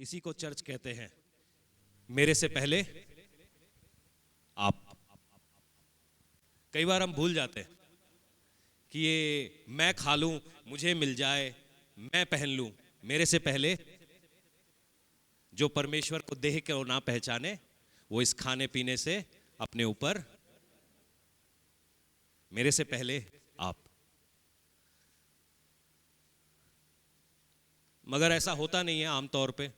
इसी को चर्च कहते हैं। मेरे से पहले आप। कई बार हम भूल जाते हैं कि ये मैं खा लूं, मुझे मिल जाए, मैं पहन लूं। मेरे से पहले जो परमेश्वर को देह को ना पहचाने वो इस खाने पीने से अपने ऊपर। मेरे से पहले आप। मगर ऐसा होता नहीं है आमतौर पे।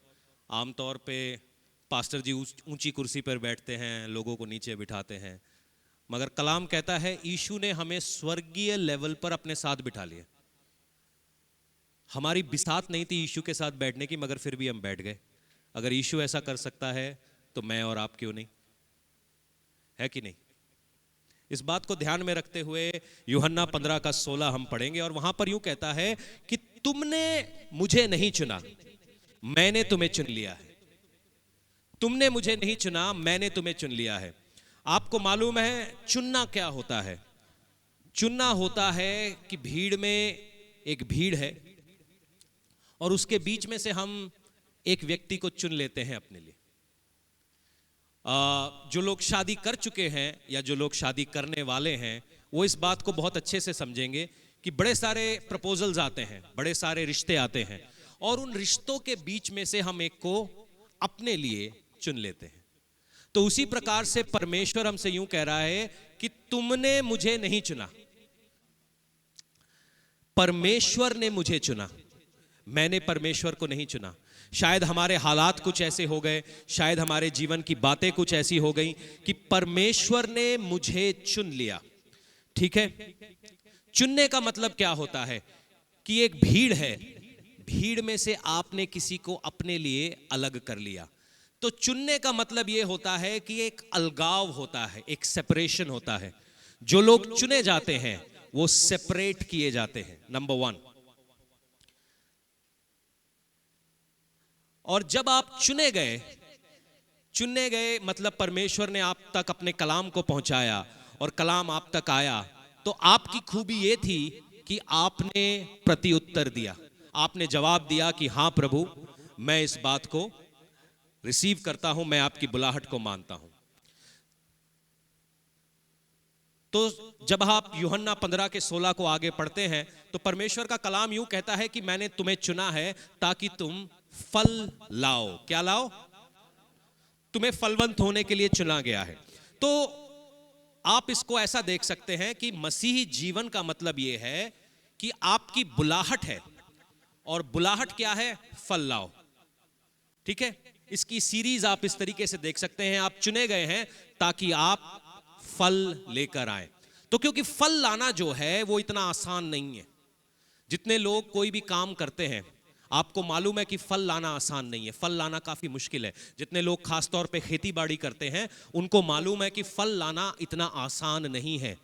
आमतौर पे पास्टर जी ऊंची कुर्सी पर बैठते हैं, लोगों को नीचे बिठाते हैं। मगर कलाम कहता है यीशु ने हमें स्वर्गीय लेवल पर अपने साथ बिठा लिया। हमारी बिसात नहीं थी यीशु के साथ बैठने की, मगर फिर भी हम बैठ गए। अगर यीशु ऐसा कर सकता है तो मैं और आप क्यों नहीं? है कि नहीं? इस बात को ध्यान में रखते हुए यूहन्ना 15 का 16 हम पढ़ेंगे और वहां पर यूं कहता है कि तुमने मुझे नहीं चुना, मैंने तुम्हें चुन लिया है। तुमने मुझे नहीं चुना, मैंने तुम्हें चुन लिया है। आपको मालूम है चुनना क्या होता है? चुनना होता है कि भीड़ में एक भीड़ है और उसके बीच में से हम एक व्यक्ति को चुन लेते हैं अपने लिए। जो लोग शादी कर चुके हैं या जो लोग शादी करने वाले हैं वो इस बात को बहुत अच्छे से समझेंगे कि बड़े सारे प्रपोजल्स आते हैं, बड़े सारे रिश्ते आते हैं और उन रिश्तों के बीच में से हम एक को अपने लिए चुन लेते हैं। तो उसी प्रकार से परमेश्वर हमसे यूं कह रहा है कि तुमने मुझे नहीं चुना, परमेश्वर ने मुझे चुना, मैंने परमेश्वर को नहीं चुना। शायद हमारे हालात कुछ ऐसे हो गए, शायद हमारे जीवन की बातें कुछ ऐसी हो गई कि परमेश्वर ने मुझे चुन लिया। ठीक है, चुनने का मतलब क्या होता है कि एक भीड़ है, भीड़ में से आपने किसी को अपने लिए अलग कर लिया। तो चुनने का मतलब यह होता है कि एक अलगाव होता है, एक सेपरेशन होता है। जो लोग चुने जाते हैं वो सेपरेट किए जाते हैं, नंबर 1। और जब आप चुने गए मतलब परमेश्वर ने आप तक अपने कलाम को पहुंचाया और कलाम आप तक आया, तो आपकी खूबी यह थी कि आपने प्रत्युत्तर दिया, आपने जवाब दिया कि हां प्रभु, मैं इस बात को रिसीव करता हूं, मैं आपकी बुलाहट को मानता हूं। तो जब आप यूहन्ना 15 के 16 को आगे पढ़ते हैं तो परमेश्वर का कलाम यूं कहता है कि मैंने तुम्हें चुना है ताकि तुम फल लाओ। क्या लाओ? तुम्हें फलवंत होने के लिए चुना गया है। तो आप इसको ऐसा देख सकते हैं कि मसीही जीवन का मतलब यह है कि आपकी बुलाहट है, और बुलाहट क्या है? फल लाओ। ठीक है, इसकी सीरीज आप इस तरीके से देख सकते हैं, आप चुने गए हैं ताकि आप फल लेकर आए। तो क्योंकि फल लाना जो है वो इतना आसान नहीं है। जितने लोग कोई भी काम करते हैं, आपको मालूम है कि फल लाना आसान नहीं है, फल लाना काफी मुश्किल है। जितने लोग खास तौर पे खेती बाड़ी करते हैं उनको मालूम है कि फल लाना इतना आसान नहीं है।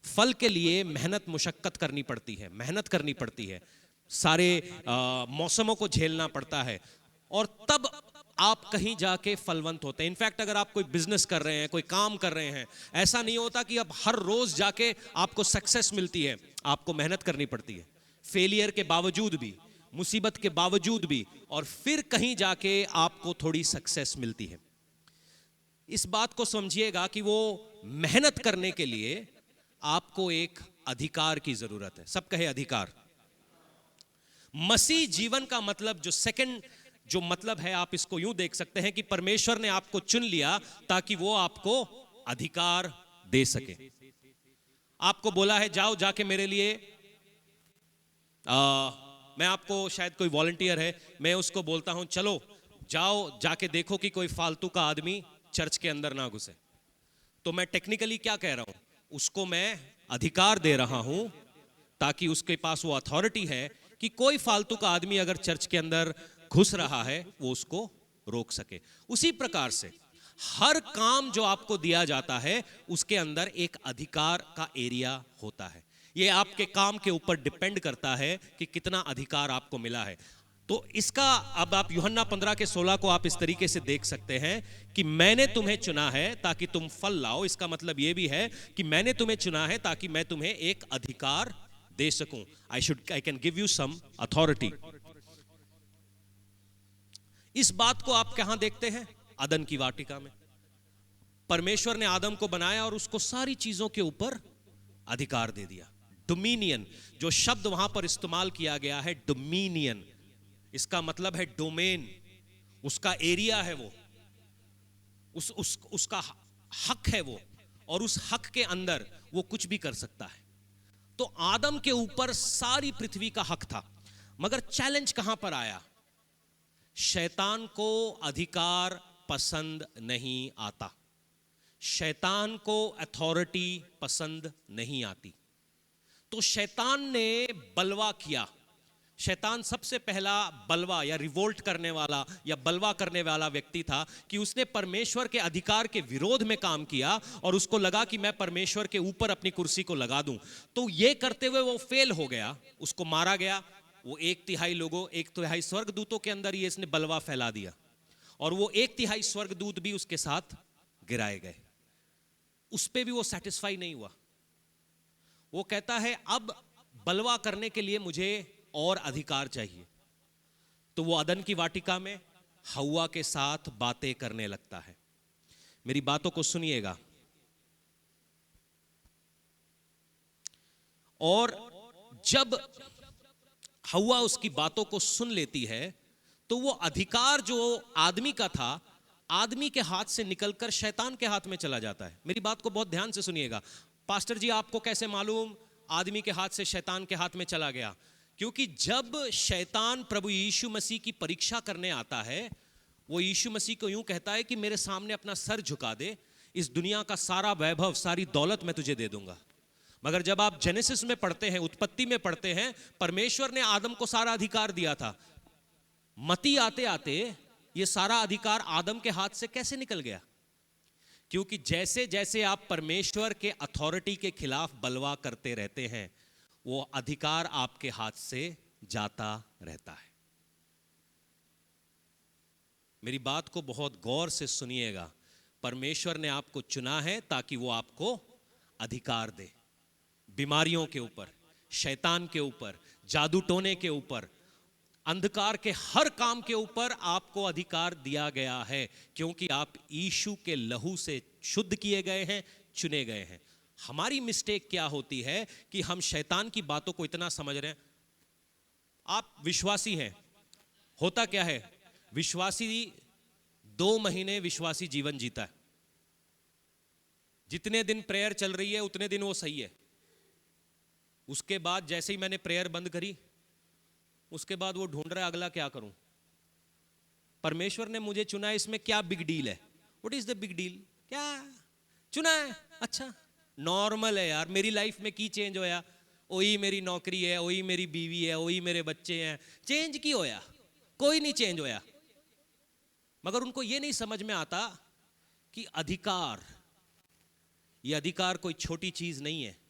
फल के लिए मेहनत मुशक्कत करनी पड़ती है, मेहनत करनी पड़ती है, सारे मौसमों को झेलना पड़ता है और तब आप कहीं जाके फलवंत होते हैं। इनफैक्ट अगर आप कोई बिजनेस कर रहे हैं, कोई काम कर रहे हैं, ऐसा नहीं होता कि अब हर रोज जाके आपको सक्सेस मिलती है। आपको मेहनत करनी पड़ती है, फेलियर के बावजूद भी, मुसीबत के बावजूद भी, और फिर कहीं जाके आपको थोड़ी सक्सेस मिलती है। इस बात को समझिएगा कि वो मेहनत करने के लिए आपको एक अधिकार की जरूरत है। सब कहे अधिकार। मसीह जीवन का मतलब जो सेकंड जो मतलब है, आप इसको यूं देख सकते हैं कि परमेश्वर ने आपको चुन लिया ताकि वो आपको अधिकार दे सके। आपको बोला है जाओ जाके मेरे लिए, मैं आपको, शायद कोई वॉलंटियर है, मैं उसको बोलता हूं चलो जाओ जाके देखो कि कोई फालतू का आदमी चर्च के अंदर ना घुसे। तो मैं टेक्निकली क्या कह रहा हूं? उसको मैं अधिकार दे रहा हूं ताकि उसके पास वो अथॉरिटी है कि कोई फालतू का आदमी अगर चर्च के अंदर घुस रहा है वो उसको रोक सके। उसी प्रकार से हर काम जो आपको दिया जाता है उसके अंदर एक अधिकार का एरिया होता है। ये आपके काम के ऊपर डिपेंड करता है कि कितना अधिकार आपको मिला है। तो इसका अब आप यूहन्ना 15 के 16 को आप इस तरीके से देख सकते हैं कि मैंने तुम्हें चुना है ताकि तुम फल लाओ। इसका मतलब यह भी है कि मैंने तुम्हें चुना है ताकि मैं तुम्हें एक अधिकार दे सकूं। I can give you some authority. इस बात को आप कहां देखते हैं? अदन की वाटिका में परमेश्वर ने आदम को बनाया और उसको सारी चीजों के ऊपर अधिकार दे दिया। डोमिनियन, जो शब्द वहां पर इस्तेमाल किया गया है डोमिनियन, इसका मतलब है डोमेन, उसका एरिया है वो, उसका हक है वो, और उस हक के अंदर वो कुछ भी कर सकता है। तो आदम के ऊपर सारी पृथ्वी का हक था। मगर चैलेंज कहां पर आया? शैतान को अधिकार पसंद नहीं आता, शैतान को अथॉरिटी पसंद नहीं आती। तो शैतान ने बलवा किया। शैतान सबसे पहला बलवा या रिवोल्ट करने वाला या बलवा करने वाला व्यक्ति था कि उसने परमेश्वर के अधिकार के विरोध में काम किया और उसको लगा कि मैं परमेश्वर के ऊपर अपनी कुर्सी को लगा दूं। तो ये करते हुए वो फेल हो गया, उसको मारा गया। वो 1/3 लोगों, 1/3 स्वर्गदूतों के अंदर ये इसने बलवा फैला दिया, और वो 1/3 स्वर्गदूत भी उसके साथ गिराए गए। उस पे भी वो सेटिस्फाई नहीं हुआ। वो कहता है अब बलवा करने के लिए मुझे और अधिकार चाहिए। तो वो अदन की वाटिका में हव्वा के साथ बातें करने लगता है। मेरी बातों को सुनिएगा। और जब हव्वा उसकी बातों को सुन लेती है तो वो अधिकार जो आदमी का था, आदमी के हाथ से निकलकर शैतान के हाथ में चला जाता है। मेरी बात को बहुत ध्यान से सुनिएगा। पास्टर जी, आपको कैसे मालूम आदमी के हाथ से शैतान के हाथ में चला गया? क्योंकि जब शैतान प्रभु यीशु मसीह की परीक्षा करने आता है, वो यीशु मसीह को यूं कहता है कि मेरे सामने अपना सर झुका दे, इस दुनिया का सारा वैभव, सारी दौलत मैं तुझे दे दूंगा। मगर जब आप जेनेसिस में पढ़ते हैं, उत्पत्ति में पढ़ते हैं, परमेश्वर ने आदम को सारा अधिकार दिया था। मती आते आते ये सारा अधिकार आदम के हाथ से कैसे निकल गया? क्योंकि जैसे जैसे आप परमेश्वर के अथॉरिटी के खिलाफ बलवा करते रहते हैं, वो अधिकार आपके हाथ से जाता रहता है। मेरी बात को बहुत गौर से सुनिएगा। परमेश्वर ने आपको चुना है ताकि वो आपको अधिकार दे। बीमारियों के ऊपर, शैतान के ऊपर, जादू टोने के ऊपर, अंधकार के हर काम के ऊपर आपको अधिकार दिया गया है, क्योंकि आप यीशु के लहू से शुद्ध किए गए हैं, चुने गए हैं। हमारी मिस्टेक क्या होती है कि हम शैतान की बातों को इतना समझ रहे हैं। आप विश्वासी हैं, होता क्या है, विश्वासी 2 महीने विश्वासी जीवन जीता है। जितने दिन प्रेयर चल रही है उतने दिन वो सही है। उसके बाद जैसे ही मैंने प्रेयर बंद करी, उसके बाद वो ढूंढ रहा है अगला क्या करूं। परमेश्वर ने मुझे चुना है, इसमें क्या बिग डील है? What is the big deal? क्या चुना है, अच्छा नॉर्मल है यार, मेरी लाइफ में की चेंज होया? वही मेरी नौकरी है, वही मेरी बीवी है, वही मेरे बच्चे हैं, चेंज की होया? कोई नहीं चेंज होया। मगर उनको ये नहीं समझ में आता कि अधिकार, ये अधिकार कोई छोटी चीज नहीं है।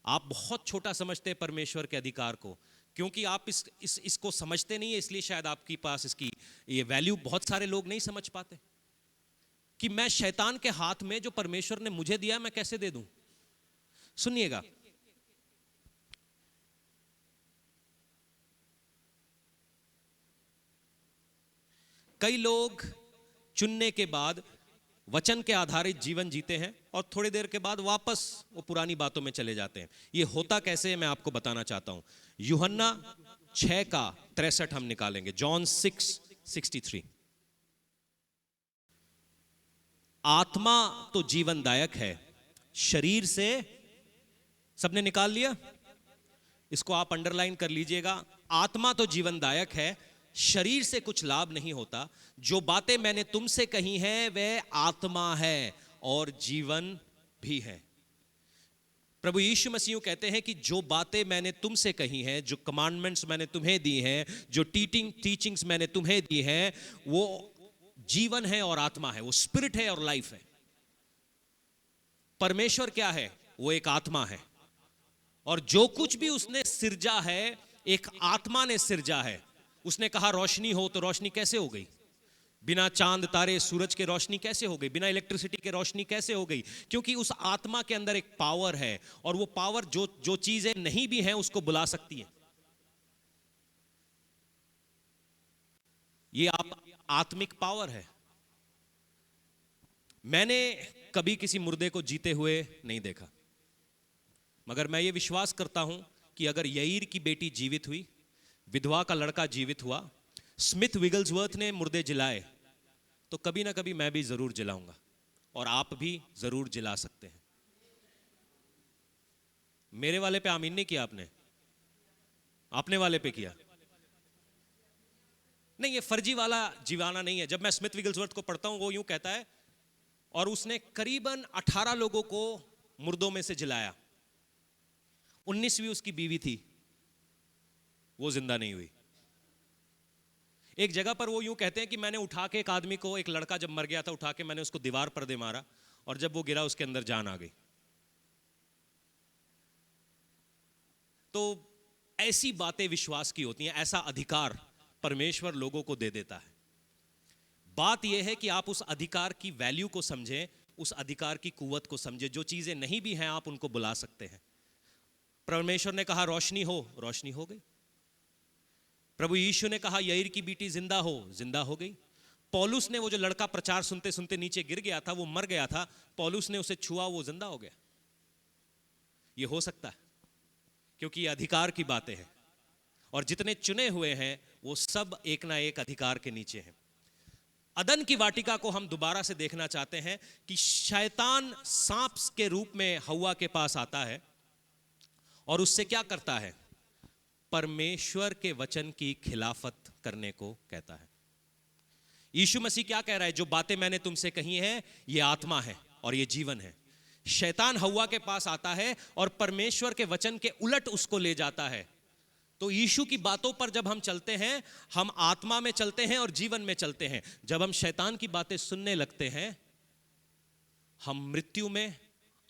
आप बहुत छोटा समझते हैं परमेश्वर के अधिकार को, क्योंकि आप इसको समझते नहीं है, इसलिए शायद आपके पास इसकी ये वैल्यू बहुत सारे लोग नहीं समझ पाते कि मैं शैतान के हाथ में जो परमेश्वर ने मुझे दिया मैं कैसे दे दूं। सुनिएगा, कई लोग चुनने के बाद वचन के आधारित जीवन जीते हैं और थोड़ी देर के बाद वापस वो पुरानी बातों में चले जाते हैं। ये होता कैसे है मैं आपको बताना चाहता हूं। यूहन्ना 6:63 हम निकालेंगे। जॉन 6:63। आत्मा तो जीवनदायक है, शरीर से, सबने निकाल लिया? इसको आप अंडरलाइन कर लीजिएगा। आत्मा तो जीवनदायक है, शरीर से कुछ लाभ नहीं होता। जो बातें मैंने तुमसे कही हैं वह आत्मा है और जीवन भी है। प्रभु यीशु मसीह कहते हैं कि जो बातें मैंने तुमसे कही हैं, जो कमांडमेंट्स मैंने तुम्हें दी हैं, जो टीचिंग्स मैंने तुम्हें दी हैं, वो जीवन है और आत्मा है, वो स्पिरिट है और लाइफ है। परमेश्वर क्या है? वो एक आत्मा है, और जो कुछ भी उसने सिरजा है एक आत्मा ने सिरजा है। उसने कहा रोशनी हो तो रोशनी कैसे हो गई? बिना चांद तारे सूरज के रोशनी कैसे हो गई? बिना इलेक्ट्रिसिटी के रोशनी कैसे हो गई? क्योंकि उस आत्मा के अंदर एक पावर है, और वो पावर जो चीजें नहीं भी हैं उसको बुला सकती है। ये आप आत्मिक पावर है। मैंने कभी किसी मुर्दे को जीते हुए नहीं देखा, मगर मैं ये विश्वास करता हूं कि अगर यईर की बेटी जीवित हुई, विधवा का लड़का जीवित हुआ, स्मिथ विगल्सवर्थ ने मुर्दे जिलाए, तो कभी ना कभी मैं भी जरूर जिलाऊंगा, और आप भी जरूर जिला सकते हैं। मेरे वाले पे आमीन नहीं किया आपने, आपने वाले पे किया। नहीं, ये फर्जी वाला जीवाना नहीं है। जब मैं स्मिथ विगल्सवर्थ को पढ़ता हूं, वो यूं कहता है, और उसने करीबन 18 लोगों को मुर्दों में से जिलाया, 19वीं उसकी बीवी थी, वो जिंदा नहीं हुई। एक जगह पर वो यूं कहते हैं कि मैंने उठा के एक आदमी को, एक लड़का जब मर गया था, उठा के मैंने उसको दीवार पर दे मारा, और जब वो गिरा उसके अंदर जान आ गई। तो ऐसी बातें विश्वास की होती हैं, ऐसा अधिकार परमेश्वर लोगों को दे देता है। बात यह है कि आप उस अधिकार की वैल्यू को समझें, उस अधिकार की कुव्वत को समझें। जो चीजें नहीं भी हैं आप उनको बुला सकते हैं। परमेश्वर ने कहा रोशनी हो, रोशनी हो गई। प्रभु यीशु ने कहा यईर की बेटी जिंदा हो, जिंदा हो गई। पौलुस ने, वो जो लड़का प्रचार सुनते सुनते नीचे गिर गया था, वो मर गया था, पौलुस ने उसे छुआ, वो जिंदा हो गया। ये हो सकता है क्योंकि ये अधिकार की बातें हैं, और जितने चुने हुए हैं वो सब एक ना एक अधिकार के नीचे हैं। अदन की वाटिका को हम दोबारा से देखना चाहते हैं कि शैतान सांप के रूप में हव्वा के पास आता है और उससे क्या करता है? परमेश्वर के वचन की खिलाफत करने को कहता है। यीशु मसीह क्या कह रहा है? जो बातें मैंने तुमसे कही हैं ये आत्मा है और ये जीवन है। शैतान हव्वा के पास आता है और परमेश्वर के वचन के उलट उसको ले जाता है। तो यीशु की बातों पर जब हम चलते हैं, हम आत्मा में चलते हैं और जीवन में चलते हैं। जब हम शैतान की बातें सुनने लगते हैं, हम मृत्यु में,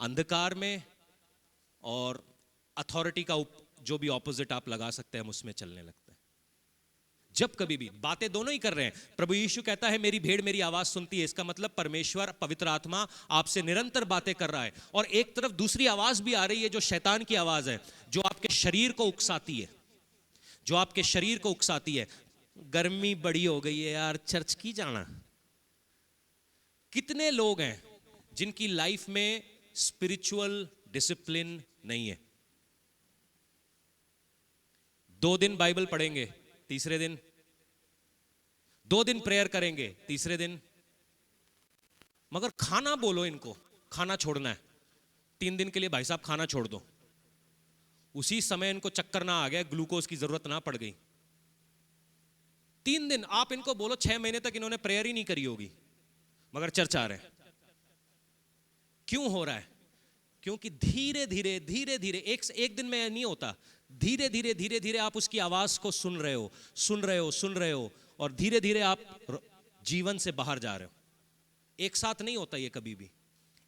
अंधकार में और अथॉरिटी का जो भी ऑपोजिट आप लगा सकते हैं, हम उसमें चलने लगते हैं। जब कभी भी बातें दोनों ही कर रहे हैं, प्रभु यीशु कहता है मेरी भेड़ मेरी आवाज सुनती है। इसका मतलब परमेश्वर, पवित्र आत्मा आपसे निरंतर बातें कर रहा है। और एक तरफ दूसरी आवाज भी आ रही है जो शैतान की आवाज है, जो आपके शरीर को उकसाती है, जो आपके शरीर को उकसाती है। गर्मी बड़ी हो गई है यार, चर्च की जाना। कितने लोग हैं जिनकी लाइफ में स्पिरिचुअल डिसिप्लिन नहीं है? 2 दिन बाइबल पढ़ेंगे, तीसरे दिन 2 दिन प्रेयर करेंगे, तीसरे दिन मगर खाना बोलो इनको, खाना छोड़ना है 3 दिन के लिए, भाई साहब खाना छोड़ दो। उसी समय इनको चक्कर ना आ गया, ग्लूकोज की जरूरत ना पड़ गई। 3 दिन आप इनको बोलो, 6 महीने तक इन्होंने प्रेयर ही नहीं करी होगी, मगर चर्च आ रहे हैं। क्यों हो रहा है? क्योंकि धीरे धीरे धीरे धीरे, एक दिन में नहीं होता, धीरे धीरे धीरे धीरे आप उसकी आवाज को सुन रहे हो, सुन रहे हो, सुन रहे हो, और धीरे धीरे आप जीवन से बाहर जा रहे हो। एक साथ नहीं होता ये कभी भी।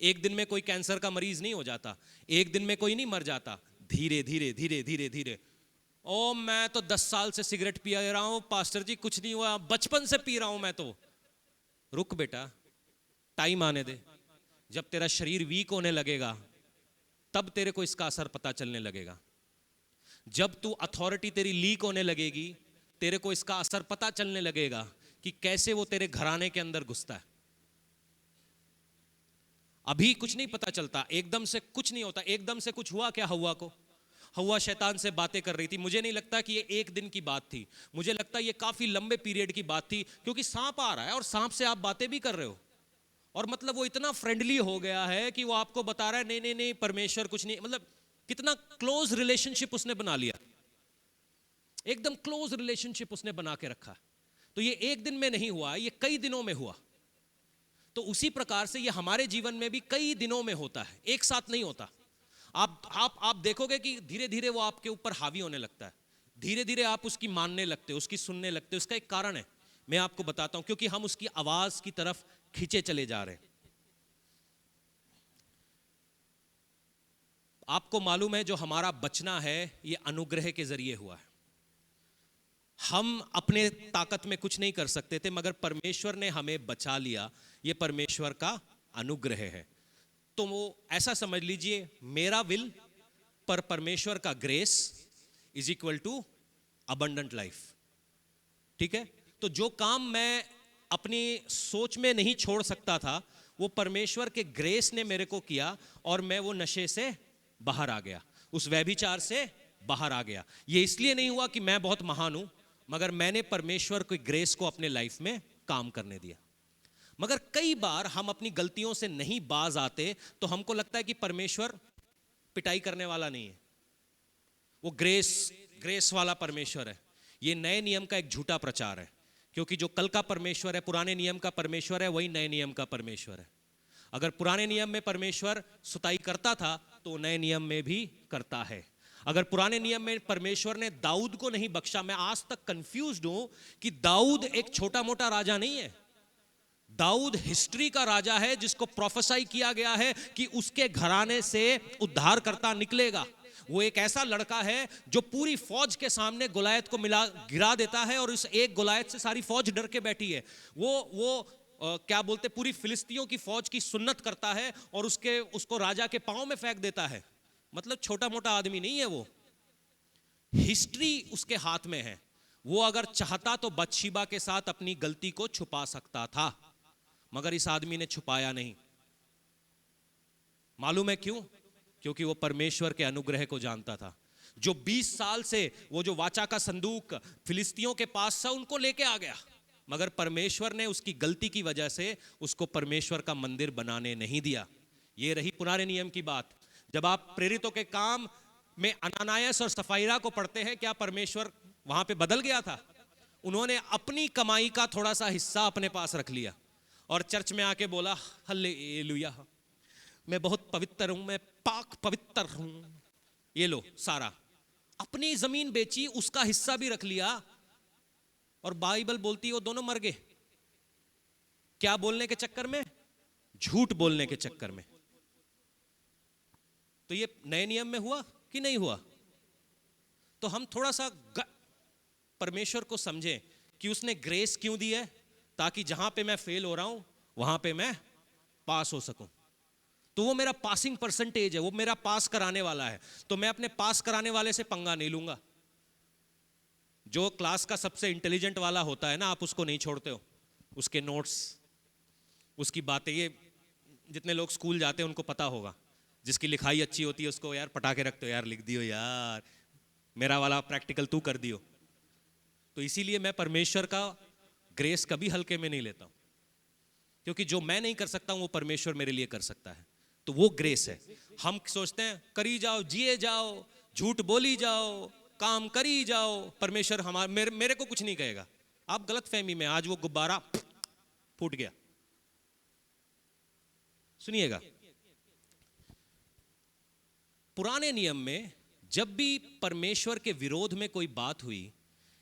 एक दिन में कोई कैंसर का मरीज नहीं हो जाता, एक दिन में कोई नहीं मर जाता। धीरे धीरे धीरे धीरे धीरे। ओ मैं तो 10 साल से सिगरेट पी रहा हूं पास्टर जी, कुछ नहीं हुआ, बचपन से पी रहा हूं मैं तो। रुक बेटा, टाइम आने दे। जब तेरा शरीर वीक होने लगेगा तब तेरे को इसका असर पता चलने लगेगा। जब तू अथॉरिटी तेरी लीक होने लगेगी, तेरे को इसका असर पता चलने लगेगा कि कैसे वो तेरे घराने के अंदर घुसता है। अभी कुछ नहीं पता चलता, एकदम से कुछ नहीं होता। एकदम से कुछ हुआ क्या हव्वा को? हव्वा शैतान से बातें कर रही थी। मुझे नहीं लगता कि ये एक दिन की बात थी, मुझे लगता है ये काफी लंबे पीरियड की बात थी, क्योंकि सांप आ रहा है और सांप से आप बातें भी कर रहे हो, और मतलब वो इतना फ्रेंडली हो गया है कि वो आपको बता रहा है नहीं नहीं नहीं परमेश्वर कुछ नहीं। मतलब कितना क्लोज रिलेशनशिप उसने बना लिया, एकदम क्लोज रिलेशनशिप उसने बना के रखा। तो ये एक दिन में नहीं हुआ, ये कई दिनों में हुआ। तो उसी प्रकार से ये हमारे जीवन में भी कई दिनों में होता है, एक साथ नहीं होता। आप देखोगे कि धीरे धीरे वो आपके ऊपर हावी होने लगता है, धीरे धीरे आप उसकी मानने लगते हो, उसकी सुनने लगते हो। उसका एक कारण है, मैं आपको बताता हूं, क्योंकि हम उसकी आवाज की तरफ खींचे चले जा रहे हैं। आपको मालूम है जो हमारा बचना है ये अनुग्रह के जरिए हुआ है। हम अपने ताकत में कुछ नहीं कर सकते थे, मगर परमेश्वर ने हमें बचा लिया, ये परमेश्वर का अनुग्रह है। तो वो ऐसा समझ लीजिए, मेरा विल पर परमेश्वर का grace is equal to abundant life. ठीक है? तो जो काम मैं अपनी सोच में नहीं छोड़ सकता था, वो परमेश्वर के ग्रेस ने मेरे को किया, और मैं वो नशे से बाहर आ गया, उस व्यभिचार से बाहर आ गया। ये इसलिए नहीं हुआ कि मैं बहुत महान हूं, मगर मैंने परमेश्वर की ग्रेस को अपने लाइफ में काम करने दिया। मगर कई बार हम अपनी गलतियों से नहीं बाज आते, तो हमको लगता है कि परमेश्वर पिटाई करने वाला नहीं है, वो ग्रेस वाला परमेश्वर है। ये नए नियम का एक झूठा प्रचार है, क्योंकि जो कल का परमेश्वर है, पुराने नियम का परमेश्वर है, वही नए नियम का परमेश्वर है। अगर पुराने नियम में परमेश्वर सुताई करता था, तो नए नियम में भी करता है। अगर पुराने नियम में परमेश्वर ने दाऊद को नहीं बख्शा, मैं आज तक कंफ्यूज्ड हूं कि दाऊद एक छोटा मोटा राजा नहीं है। दाऊद हिस्ट्री का राजा है, जिसको प्रोफेसाई किया गया है कि उसके घराने से उद्धारकर्ता निकलेगा। वो एक ऐसा लड़का है जो पूरी फौज के सामने गोलायत को गिरा देता है, और उस एक गोलायत से सारी फौज डर के बैठी है। क्या बोलते, पूरी फिलिस्तियों की फौज की सुन्नत करता है, और उसको राजा के पांव में फेंक देता है। मतलब छोटा मोटा आदमी नहीं है वो। हिस्ट्री उसके हाथ में है। वो अगर चाहता तो बत्शीबा के साथ अपनी गलती को छुपा सकता था, मगर इस आदमी ने छुपाया नहीं। मालूम है क्यों? क्योंकि वो परमेश्वर के अनुग्रह को जानता था। जो 20 साल से वो जो वाचा का संदूक फिलिस्तियों के पास था, उनको लेके आ गया, मगर परमेश्वर ने उसकी गलती की वजह से उसको परमेश्वर का मंदिर बनाने नहीं दिया। ये रही पुराने नियम की बात। जब आप प्रेरितों के काम में अनानायस और सफाईरा को पढ़ते हैं, क्या परमेश्वर वहां पे बदल गया था? उन्होंने अपनी कमाई का थोड़ा सा हिस्सा अपने पास रख लिया, और चर्च में आके बोला, हालेलुया, मैं बहुत पवित्र हूं, मैं पाक पवित्र हूं, ये लो सारा। अपनी जमीन बेची, उसका हिस्सा भी रख लिया, और बाइबल बोलती है वो दोनों मर गए। क्या बोलने के चक्कर में? झूठ बोलने के चक्कर में। तो ये नए नियम में हुआ कि नहीं हुआ? तो हम थोड़ा सा परमेश्वर को समझें कि उसने ग्रेस क्यों दी है, ताकि जहां पे मैं फेल हो रहा हूं, वहां पे मैं पास हो सकूं। तो वो मेरा पासिंग परसेंटेज है, वो मेरा पास कराने वाला है। तो मैं अपने पास कराने वाले से पंगा नहीं लूंगा। जो क्लास का सबसे इंटेलिजेंट वाला होता है ना, आप उसको नहीं छोड़ते हो, उसके नोट्स, उसकी बातें। ये जितने लोग स्कूल जाते हैं उनको पता होगा, जिसकी लिखाई अच्छी होती है उसको यार पटा के रखते हो, यार लिख दियो यार, मेरा वाला प्रैक्टिकल तू कर दियो। तो इसीलिए मैं परमेश्वर का ग्रेस कभी हल्के में नहीं लेता हूं, क्योंकि जो मैं नहीं कर सकता हूं वो परमेश्वर मेरे लिए कर सकता है। तो वो ग्रेस है। हम सोचते हैं करी जाओ, जिए जाओ, झूठ बोली जाओ, काम करी जाओ, परमेश्वर मेरे को कुछ नहीं कहेगा। आप गलत फहमी में, आज वो गुब्बारा फूट गया। सुनिएगा, पुराने नियम में जब भी परमेश्वर के विरोध में कोई बात हुई,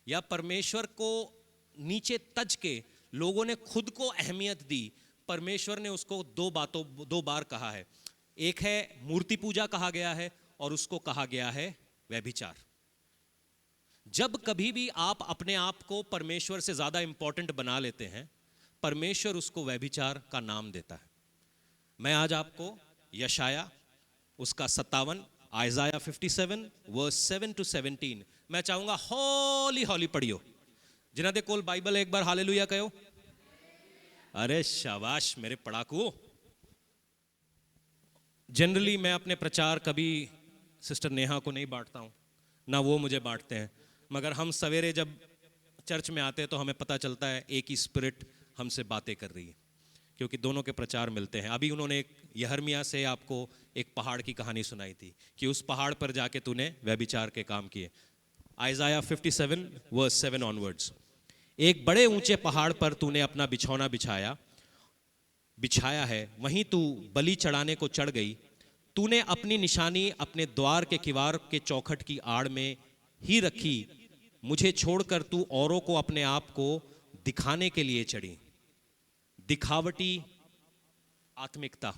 या परमेश्वर को नीचे तज के लोगों ने खुद को अहमियत दी, परमेश्वर ने उसको दो बार कहा है। एक है मूर्ति पूजा कहा गया है, और उसको कहा गया है व्यभिचार। जब कभी भी आप अपने आप को परमेश्वर से ज्यादा इंपॉर्टेंट बना लेते हैं, परमेश्वर उसको व्यभिचार का नाम देता है। मैं आज आपको यशाया उसका 57, आइजाया 57 वर्स 7 to 17 मैं चाहूंगा हौली हौली पढ़ियो। जिन्हां दे कोल बाइबल है, एक बार हालेलुया कहो। अरे शाबाश मेरे पढ़ाकू। जनरली मैं अपने प्रचार कभी सिस्टर नेहा को नहीं बांटता हूं, ना वो मुझे बांटते हैं, मगर हम सवेरे जब चर्च में आते हैं तो हमें पता चलता है एक ही स्पिरिट हमसे बातें कर रही है, क्योंकि दोनों के प्रचार मिलते हैं। अभी उन्होंने एक यहर्मिया से आपको एक पहाड़ की कहानी सुनाई थी कि उस पहाड़ पर जाके तूने व्यभिचार के काम किए। Isaiah 57 verse 7 onwards. एक बड़े ऊंचे पहाड़ पर तूने अपना बिछौना बिछाया है, वहीं तू बलि चढ़ाने को चढ़ गई। तूने अपनी निशानी अपने द्वार के किवाड़ के चौखट की आड़ में ही रखी। मुझे छोड़कर तू औरों को अपने आप को दिखाने के लिए चढ़ी। दिखावटी आत्मिकता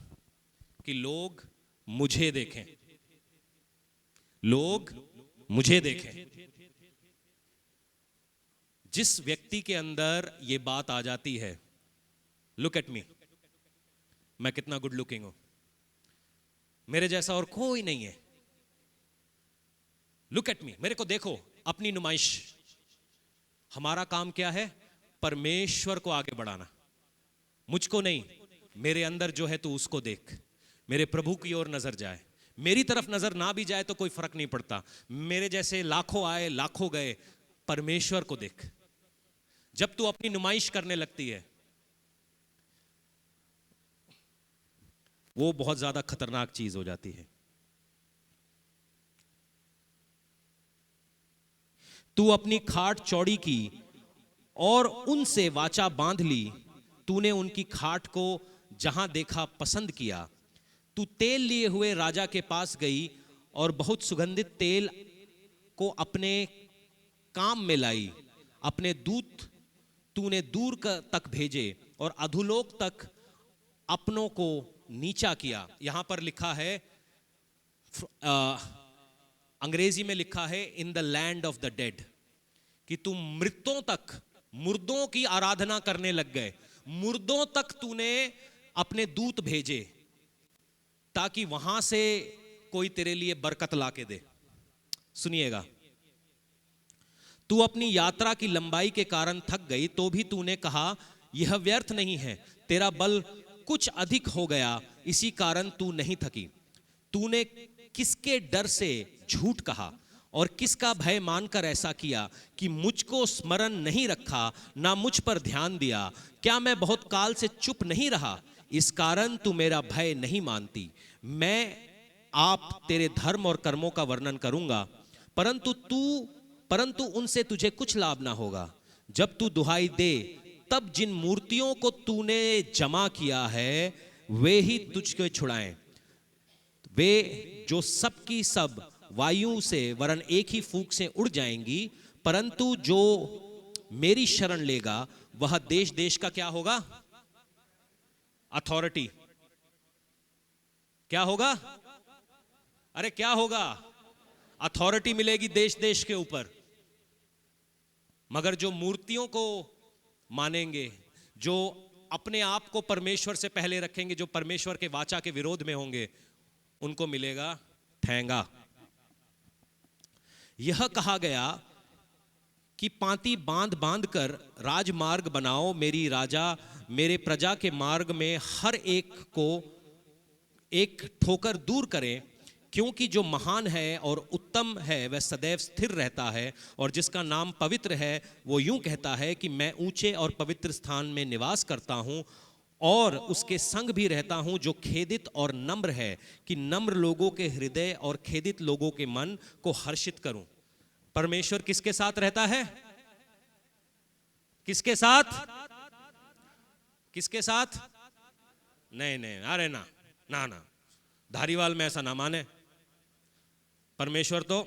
कि लोग मुझे देखें, लोग मुझे देखें। जिस व्यक्ति के अंदर ये बात आ जाती है, लुक एट मी, मैं कितना गुड लुकिंग हूं, मेरे जैसा और कोई नहीं है, लुक एट मी, मेरे को देखो, अपनी नुमाइश। हमारा काम क्या है? परमेश्वर को आगे बढ़ाना, मुझको नहीं, मेरे अंदर जो है तू उसको देख, मेरे प्रभु की ओर नजर जाए। मेरी तरफ नजर ना भी जाए तो कोई फर्क नहीं पड़ता, मेरे जैसे लाखों आए लाखों गए, परमेश्वर को देख। जब तू अपनी नुमाइश करने लगती है, वो बहुत ज्यादा खतरनाक चीज हो जाती है। तू अपनी खाट चौड़ी की और उनसे वाचा बांध ली, तूने उनकी खाट को जहां देखा पसंद किया। तू तेल लिए हुए राजा के पास गई और बहुत सुगंधित तेल को अपने काम में लाई। अपने दूत तूने दूर तक भेजे और अधोलोक तक अपनों को नीचा किया। यहां पर लिखा है, अंग्रेजी में लिखा है in the land of the dead, कि तुम मृतों तक, मुर्दों की आराधना करने लग गए। मुर्दों तक तूने अपने दूत भेजे ताकि वहां से कोई तेरे लिए बरकत लाके दे। सुनिएगा, तू अपनी यात्रा की लंबाई के कारण थक गई तो भी तूने कहा यह व्यर्थ नहीं है, तेरा बल कुछ अधिक हो गया, इसी कारण तू नहीं थकी। तूने किसके डर से झूठ कहा और किसका भय मानकर ऐसा किया कि मुझको स्मरण नहीं रखा, ना मुझ पर ध्यान दिया? क्या मैं बहुत काल से चुप नहीं रहा? इस कारण तू मेरा भय नहीं मानती। मैं आप तेरे धर्म और कर्मों का वर्णन करूंगा, परंतु उनसे तुझे कुछ लाभ ना होगा। जब तू दुहाई दे तब जिन मूर्तियों को तूने जमा किया है वे ही तुझको छुड़ाएं। वे जो सब की सब वायु से वरन एक ही फूंक से उड़ जाएंगी, परंतु जो मेरी शरण लेगा वह देश देश का क्या होगा? अथॉरिटी। क्या होगा? अरे क्या होगा? अथॉरिटी मिलेगी देश देश के ऊपर। मगर जो मूर्तियों को मानेंगे, जो अपने आप को परमेश्वर से पहले रखेंगे, जो परमेश्वर के वाचा के विरोध में होंगे, उनको मिलेगा ठेंगा। यह कहा गया कि पांति बांध बांध कर राजमार्ग बनाओ, मेरी राजा मेरे प्रजा के मार्ग में हर एक को एक ठोकर दूर करें, क्योंकि जो महान है और उत्तम है वह सदैव स्थिर रहता है, और जिसका नाम पवित्र है वो यूं कहता है कि मैं ऊंचे और पवित्र स्थान में निवास करता हूं और उसके संग भी रहता हूं जो खेदित और नम्र है, कि नम्र लोगों के हृदय और खेदित लोगों के मन को हर्षित करूं। परमेश्वर किसके साथ रहता है? किसके साथ? किसके साथ? नहीं नहीं, अरे ना ना ना, धारीवाल में ऐसा ना माने। परमेश्वर तो,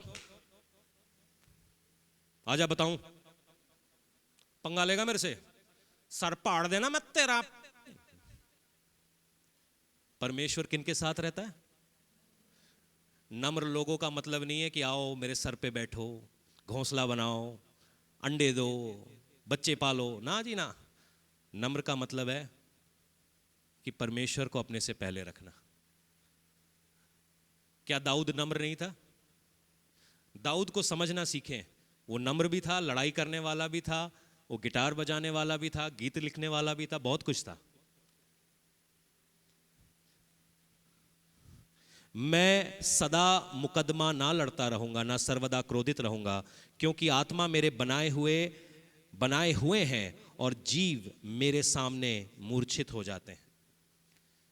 आजा बताऊं, पंगा लेगा मेरे से, सर पाड़ देना मैं तेरा। परमेश्वर किनके साथ रहता है? नम्र लोगों का मतलब नहीं है कि आओ मेरे सर पे बैठो, घोंसला बनाओ, अंडे दो, बच्चे पालो, ना जी ना। नम्र का मतलब है कि परमेश्वर को अपने से पहले रखना। क्या दाऊद नम्र नहीं था? दाऊद को समझना सीखें। वो नम्र भी था, लड़ाई करने वाला भी था, वो गिटार बजाने वाला भी था, गीत लिखने वाला भी था, बहुत कुछ था। मैं सदा मुकदमा ना लड़ता रहूंगा, ना सर्वदा क्रोधित रहूंगा, क्योंकि आत्मा मेरे बनाए हुए हैं और जीव मेरे सामने मूर्छित हो जाते हैं।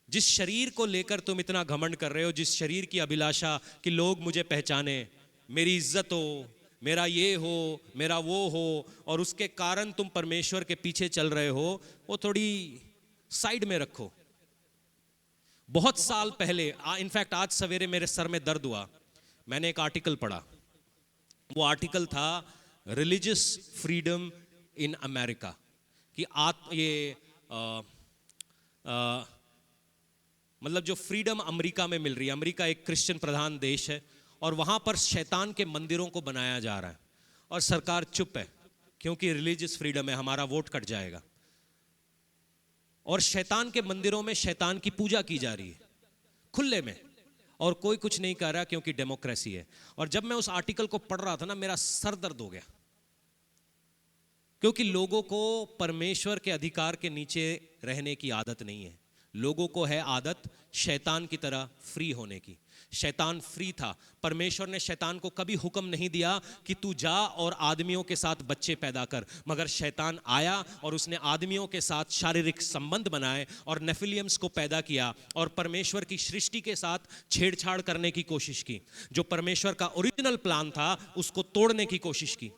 जिस शरीर को लेकर तुम इतना घमंड कर रहे हो, जिस शरीर की अभिलाषा कि लोग मुझे पहचाने, मेरी इज्जत हो, मेरा ये हो, मेरा वो हो, और उसके कारण तुम परमेश्वर के पीछे चल रहे हो, वो थोड़ी साइड में रखो। बहुत साल पहले, इनफैक्ट आज सवेरे मेरे सर में दर्द हुआ, मैंने एक आर्टिकल पढ़ा। वो आर्टिकल था रिलीजियस फ्रीडम इन अमेरिका, कि मतलब जो फ्रीडम अमेरिका में मिल रही है। अमेरिका एक क्रिश्चियन प्रधान देश है और वहां पर शैतान के मंदिरों को बनाया जा रहा है और सरकार चुप है, क्योंकि रिलीजियस फ्रीडम है, हमारा वोट कट जाएगा। और शैतान के मंदिरों में शैतान की पूजा की जा रही है खुले में, और कोई कुछ नहीं कर रहा क्योंकि डेमोक्रेसी है। और जब मैं उस आर्टिकल को पढ़ रहा था ना, मेरा सर दर्द हो गया। क्योंकि लोगों को परमेश्वर के अधिकार के नीचे रहने की आदत नहीं है। लोगों को है आदत शैतान की तरह फ्री होने की। शैतान फ्री था। परमेश्वर ने शैतान को कभी हुक्म नहीं दिया कि तू जा और आदमियों के साथ बच्चे पैदा कर, मगर शैतान आया और उसने आदमियों के साथ शारीरिक संबंध बनाए और नेफिलियम्स को पैदा किया और परमेश्वर की सृष्टि के साथ छेड़छाड़ करने की कोशिश की। जो परमेश्वर का ओरिजिनल प्लान था उसको तोड़ने की कोशिश की।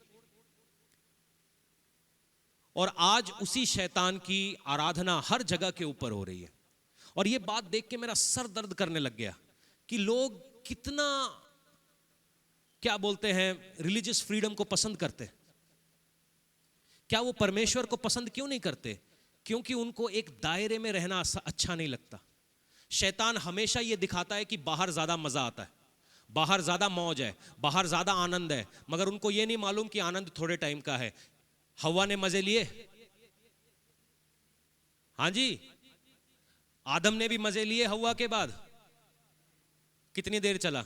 और आज उसी शैतान की आराधना हर जगह के ऊपर हो रही है। और ये बात देख के मेरा सर दर्द करने लग गया कि लोग कितना, क्या बोलते हैं, रिलीजियस फ्रीडम को पसंद करते। क्या वो परमेश्वर को पसंद क्यों नहीं करते? क्योंकि उनको एक दायरे में रहना अच्छा नहीं लगता। शैतान हमेशा ये दिखाता है कि बाहर ज्यादा मजा आता है, बाहर ज्यादा मौज है, बाहर ज्यादा आनंद है, मगर उनको ये नहीं मालूम कि आनंद थोड़े टाइम का है। हवा ने मजे लिए, हाँ जी, आदम ने भी मजे लिए हवा के बाद। कितनी देर चला?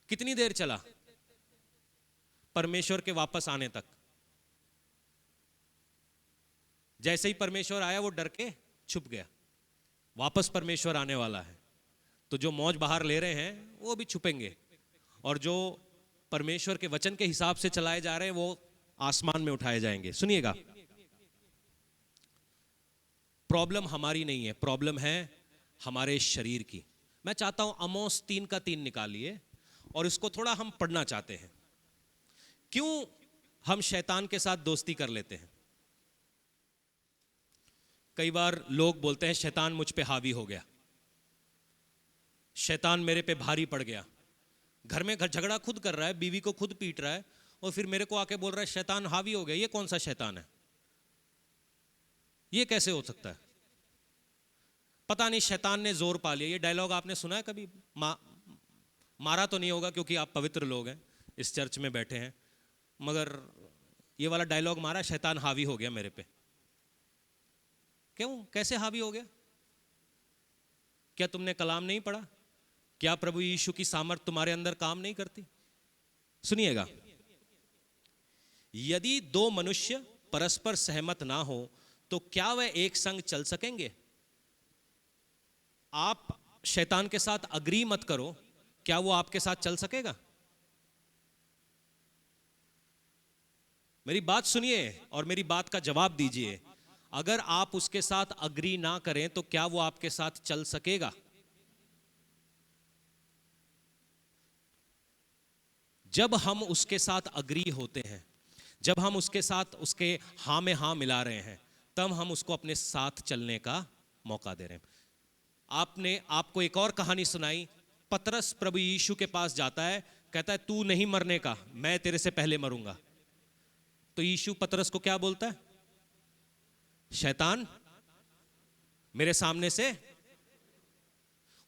कितनी देर चला? परमेश्वर के वापस आने तक। जैसे ही परमेश्वर आया वो डर के छुप गया। वापस परमेश्वर आने वाला है, तो जो मौज बाहर ले रहे हैं वो भी छुपेंगे, और जो परमेश्वर के वचन के हिसाब से चलाए जा रहे हैं वो आसमान में उठाए जाएंगे। सुनिएगा, प्रॉब्लम हमारी नहीं है, प्रॉब्लम है हमारे शरीर की। मैं चाहता हूं आमोस 3:3 निकालिए और इसको थोड़ा हम पढ़ना चाहते हैं। क्यों हम शैतान के साथ दोस्ती कर लेते हैं? कई बार लोग बोलते हैं शैतान मुझ पे हावी हो गया, शैतान मेरे पे भारी पड़ गया। घर में झगड़ा खुद कर रहा है, बीवी को खुद पीट रहा है, और फिर मेरे को आके बोल रहा है शैतान हावी हो गया। ये कौन सा शैतान है? ये कैसे हो सकता है? पता नहीं, शैतान ने जोर पा लिया। ये डायलॉग आपने सुना है कभी? मारा तो नहीं होगा क्योंकि आप पवित्र लोग हैं, इस चर्च में बैठे हैं, मगर ये वाला डायलॉग मारा, शैतान हावी हो गया मेरे पे। क्यों? कैसे हावी हो गया? क्या तुमने कलाम नहीं पढ़ा? क्या प्रभु यीशु की सामर्थ तुम्हारे अंदर काम नहीं करती? सुनिएगा, यदि दो मनुष्य परस्पर सहमत ना हो तो क्या वह एक संग चल सकेंगे? आप शैतान के साथ अग्री मत करो, क्या वो आपके साथ चल सकेगा? मेरी बात सुनिए और मेरी बात का जवाब दीजिए। अगर आप उसके साथ अग्री ना करें तो क्या वो आपके साथ चल सकेगा? जब हम उसके साथ अग्री होते हैं, जब हम उसके साथ उसके हाँ में हाँ मिला रहे हैं, तब हम उसको अपने साथ चलने का मौका दे रहे हैं। आपको एक और कहानी सुनाई। पतरस प्रभु यीशु के पास जाता है, कहता है तू नहीं मरने का, मैं तेरे से पहले मरूंगा। तो यीशु पतरस को क्या बोलता है? शैतान मेरे सामने से।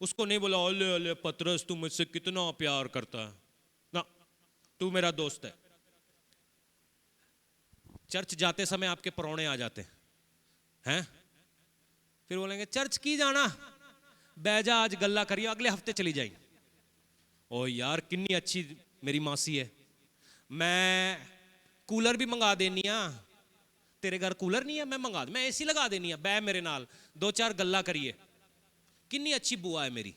उसको नहीं बोला अले अले पतरस तू मुझसे कितना प्यार करता है ना, तू मेरा दोस्त है। चर्च जाते समय आपके परौणे आ जाते हैं, फिर बोलेंगे चर्च की जाना, बैजा आज गल्ला करिए, अगले हफ्ते चली जाएगी। ओ यार कितनी अच्छी मेरी मासी है, मैं कूलर भी मंगा देनी आ, तेरे घर कूलर नहीं है, मैं मंगा मैं एसी लगा देनी है, बै मेरे नाल 2-4 गल्ला करिए, कितनी अच्छी बुआ है मेरी।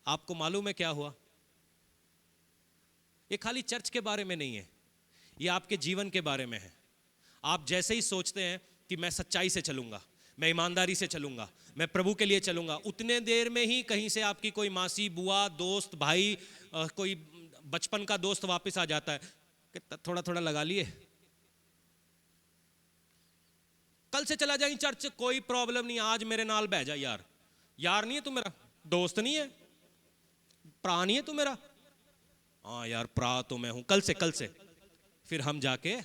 आपको मालूम है क्या हुआ? ये खाली चर्च के बारे में नहीं है, ये आपके जीवन के बारे में है। आप जैसे ही सोचते हैं कि मैं सच्चाई से चलूंगा, मैं ईमानदारी से चलूंगा, मैं प्रभु के लिए चलूंगा, उतने देर में ही कहीं से आपकी कोई मासी, बुआ, दोस्त, भाई, कोई बचपन का दोस्त वापस आ जाता है कि थोड़ा थोड़ा लगा लिए, कल से चला जाएंगे चर्च, कोई प्रॉब्लम नहीं, आज मेरे नाल बह जा यार। यार नहीं है तू मेरा, दोस्त नहीं है, प्रा नहीं है तू मेरा। हाँ यार प्रा तो मैं हूं, कल से। फिर हम जाके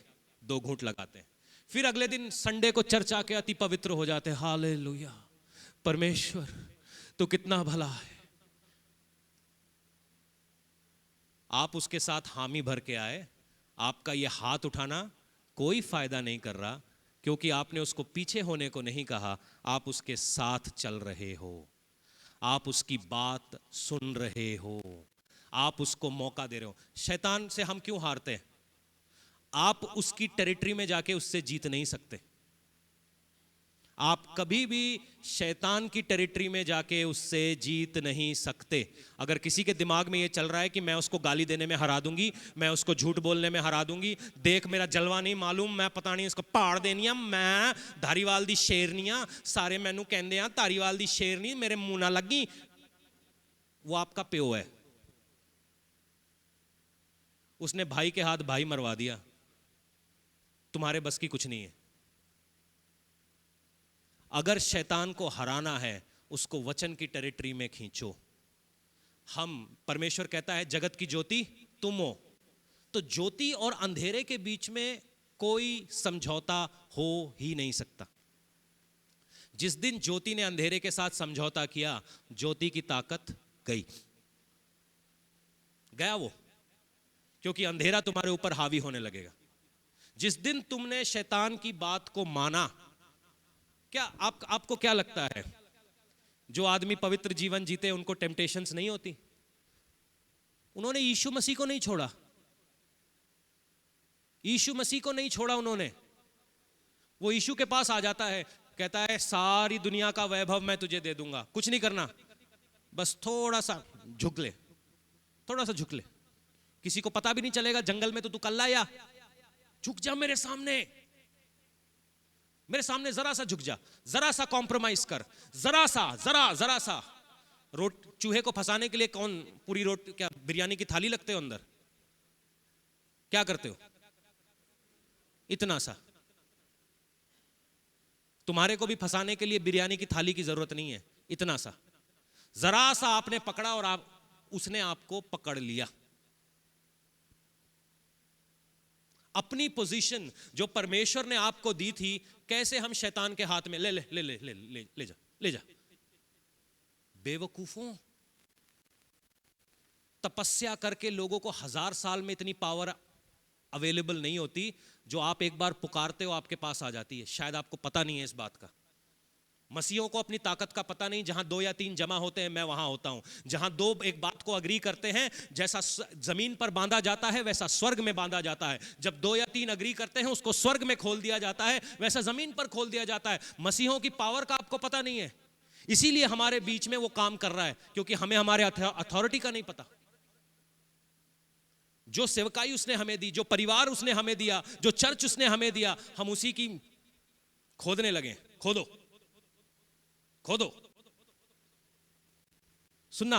2 घूंट लगाते हैं, फिर अगले दिन संडे को चर्च आके अति पवित्र हो जाते हैं। हालेलुया, परमेश्वर तो कितना भला है। आप उसके साथ हामी भर के आए, आपका ये हाथ उठाना कोई फायदा नहीं कर रहा, क्योंकि आपने उसको पीछे होने को नहीं कहा, आप उसके साथ चल रहे हो, आप उसकी बात सुन रहे हो, आप उसको मौका दे रहे हो। शैतान से हम क्यों हारते हैं? आप उसकी टेरिटरी में जाके उससे जीत नहीं सकते। आप कभी भी शैतान की टेरिटरी में जाके उससे जीत नहीं सकते। अगर किसी के दिमाग में ये चल रहा है कि मैं उसको गाली देने में हरा दूंगी, मैं उसको झूठ बोलने में हरा दूंगी, देख मेरा जलवा नहीं मालूम, मैं पता नहीं इसको पाड़ देनी, मैं धारीवाल दी शेरनियां, सारे मैनू कहंदे आ धारीवाल दी शेरनी, मेरे मुंह ना लगी, वो आपका प्यो है। उसने भाई के हाथ भाई मरवा दिया, तुम्हारे बस की कुछ नहीं है। अगर शैतान को हराना है, उसको वचन की टेरिटरी में खींचो। हम, परमेश्वर कहता है जगत की ज्योति तुम हो, तो ज्योति और अंधेरे के बीच में कोई समझौता हो ही नहीं सकता। जिस दिन ज्योति ने अंधेरे के साथ समझौता किया, ज्योति की ताकत गई, गया वो, क्योंकि अंधेरा तुम्हारे ऊपर हावी होने लगेगा। जिस दिन तुमने शैतान की बात को माना, क्या आपको क्या लगता है जो आदमी पवित्र जीवन जीते उनको टेम्पटेशंस नहीं होती? उन्होंने यीशु मसीह को नहीं छोड़ा, यीशु मसीह को नहीं छोड़ा उन्होंने। वो यीशु के पास आ जाता है, कहता है सारी दुनिया का वैभव मैं तुझे दे दूंगा, कुछ नहीं करना, बस थोड़ा सा झुक ले, थोड़ा सा झुक ले, किसी को पता भी नहीं चलेगा, जंगल में तो तू कल्ला या, झुक जा मेरे सामने, मेरे सामने जरा सा झुक जा, जरा सा कॉम्प्रोमाइज कर, जरा सा चूहे को फंसाने के लिए कौन पूरी क्या बिरयानी की थाली लगते हो अंदर? क्या करते हो? इतना सा। तुम्हारे को भी फंसाने के लिए बिरयानी की थाली की जरूरत नहीं है, इतना सा, जरा सा आपने पकड़ा और उसने आपको पकड़ लिया। अपनी पोजीशन जो परमेश्वर ने आपको दी थी, कैसे हम शैतान के हाथ में ले ले ले ले ले ले ले जा, ले जा। बेवकूफों, तपस्या करके लोगों को 1000 साल में इतनी पावर अवेलेबल नहीं होती जो आप एक बार पुकारते हो आपके पास आ जाती है। शायद आपको पता नहीं है इस बात का। मसीहों को अपनी ताकत का पता नहीं, जहां 2 या 3 जमा होते हैं मैं वहां होता हूं। जहां 2 एक बात को अग्री करते हैं, जैसा जमीन पर बांधा जाता है वैसा स्वर्ग में बांधा जाता है। जब 2 या 3 अग्री करते हैं उसको स्वर्ग में खोल दिया जाता है, वैसा जमीन पर खोल दिया जाता है। मसीहों की पावर का आपको पता नहीं है, इसीलिए हमारे बीच में वो काम कर रहा है, क्योंकि हमें हमारे अथॉरिटी का नहीं पता। जो सेवकाई उसने हमें दी, जो परिवार उसने हमें दिया, जो चर्च उसने हमें दिया, हम उसी की खोदने लगे। खोदो खोदो। सुनना,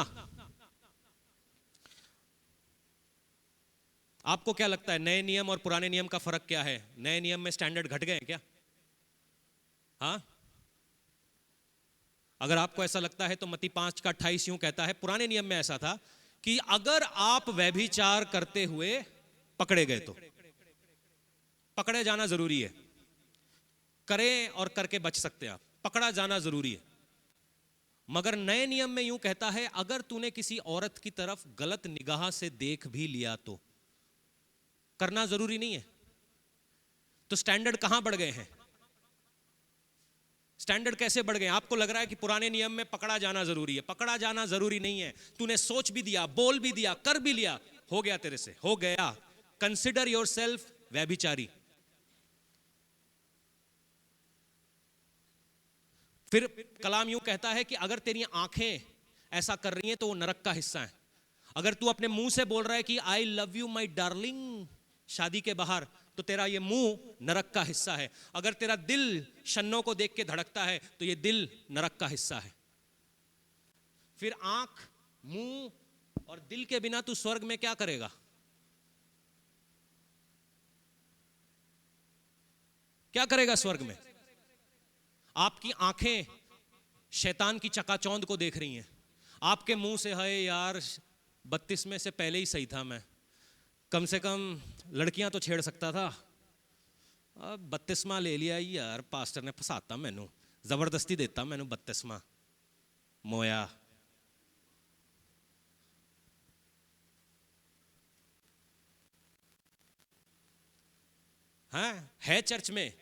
आपको क्या लगता है नए नियम और पुराने नियम का फर्क क्या है? नए नियम में स्टैंडर्ड घट गए क्या? हाँ, अगर आपको ऐसा लगता है तो मत्ती 5:28 यूं कहता है, पुराने नियम में ऐसा था कि अगर आप व्यभिचार करते हुए पकड़े गए तो, पकड़े जाना जरूरी है, करें और करके बच सकते हैं आप, पकड़ा जाना जरूरी है। मगर नए नियम में यूं कहता है, अगर तूने किसी औरत की तरफ गलत निगाह से देख भी लिया तो करना जरूरी नहीं है। तो स्टैंडर्ड कहां बढ़ गए हैं? स्टैंडर्ड कैसे बढ़ गए? आपको लग रहा है कि पुराने नियम में पकड़ा जाना जरूरी है। पकड़ा जाना जरूरी नहीं है। तूने सोच भी दिया, बोल भी दिया, कर भी लिया, हो गया तेरे से, हो गया। कंसिडर योरसेल्फ व्यभिचारी। फिर कलाम यूं कहता है कि अगर तेरी आंखें ऐसा कर रही हैं तो वो नरक का हिस्सा है। अगर तू अपने मुंह से बोल रहा है कि I love you my darling शादी के बाहर, तो तेरा ये मुंह नरक का हिस्सा है। अगर तेरा दिल शन्नों को देख के धड़कता है तो ये दिल नरक का हिस्सा है। फिर आंख, मुंह और दिल के बिना तू स्वर्ग में क्या करेगा? क्या करेगा स्वर्ग में? आपकी आंखें शैतान की चकाचौंध को देख रही हैं। आपके मुंह से है यार 32 में से पहले ही सही था, मैं कम से कम लड़कियां तो छेड़ सकता था, अब 32वां ले लिया यार, पास्टर ने फसाता मैनू, जबरदस्ती देता मैनू 32वां मोया। हाँ, है चर्च में,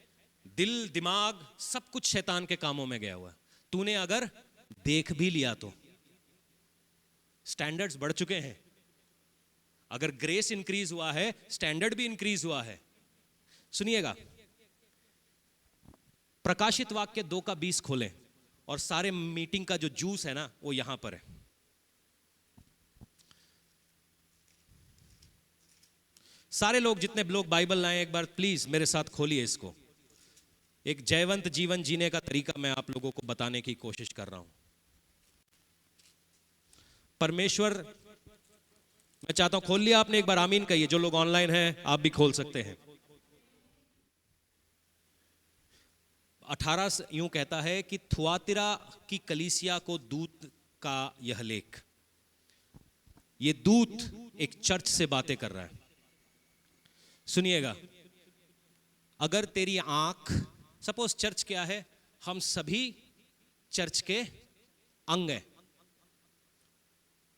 दिल दिमाग सब कुछ शैतान के कामों में गया हुआ है। तूने अगर देख भी लिया तो स्टैंडर्ड्स बढ़ चुके हैं। अगर ग्रेस इंक्रीज हुआ है, स्टैंडर्ड भी इंक्रीज हुआ है। सुनिएगा, प्रकाशित वाक्य 2:20 खोलें और सारे मीटिंग का जो जूस है ना वो यहां पर है। सारे लोग, जितने लोग बाइबल लाए, एक बार प्लीज मेरे साथ खोलिए इसको। एक जयवंत जीवन जीने का तरीका मैं आप लोगों को बताने की कोशिश कर रहा हूं। परमेश्वर, मैं चाहता हूं, खोल लिया आपने? एक बार आमीन कहिए। जो लोग ऑनलाइन हैं आप भी खोल सकते हैं। 18 यूं कहता है कि थुआतिरा की कलीसिया को दूत का यह लेख। ये दूत एक चर्च से बातें कर रहा है। सुनिएगा, अगर तेरी आंख, सपोज चर्च क्या है, हम सभी चर्च के अंग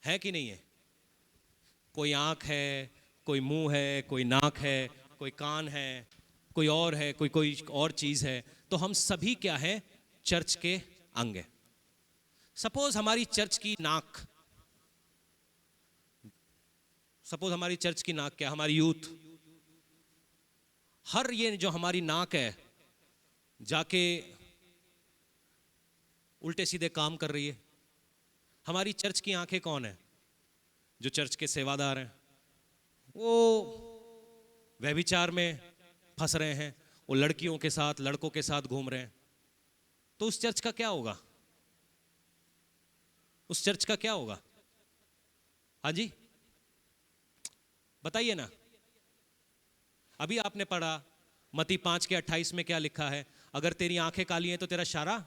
है कि नहीं है? कोई आंख है, कोई मुंह है, कोई नाक है, कोई कान है, कोई और है, कोई और चीज है। तो हम सभी क्या है? चर्च के अंग है। सपोज हमारी चर्च की नाक, सपोज हमारी चर्च की नाक क्या? हमारी यूथ। हर ये जो हमारी नाक है जाके उल्टे सीधे काम कर रही है। हमारी चर्च की आंखें कौन है? जो चर्च के सेवादार हैं। वो व्यभिचार में फंस रहे हैं, वो लड़कियों के साथ, लड़कों के साथ घूम रहे हैं। तो उस चर्च का क्या होगा? उस चर्च का क्या होगा? हाँ जी, बताइए ना। अभी आपने पढ़ा मत्ती 5:28 में क्या लिखा है? अगर तेरी आंखें काली हैं तो तेरा इशारा,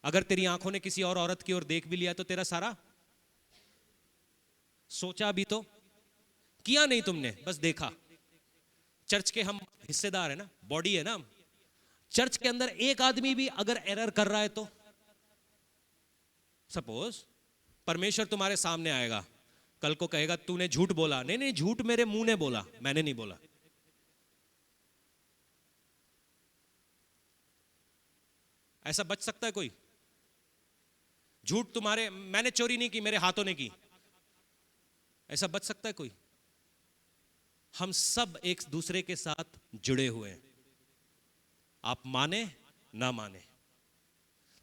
अगर तेरी आंखों ने किसी और औरत की ओर देख भी लिया तो तेरा सारा। सोचा भी तो, किया नहीं तुमने, बस देखा। चर्च के हम हिस्सेदार है ना, बॉडी है ना। चर्च के अंदर एक आदमी भी अगर एरर कर रहा है तो, सपोज परमेश्वर तुम्हारे सामने आएगा, कल को कहेगा तूने झूठ बोला। नहीं नहीं, झूठ मेरे मुंह ने बोला, मैंने नहीं बोला। ऐसा बच सकता है कोई? झूठ तुम्हारे, मैंने चोरी नहीं की, मेरे हाथों ने की, ऐसा बच सकता है कोई? हम सब एक दूसरे के साथ जुड़े हुए हैं, आप माने ना माने।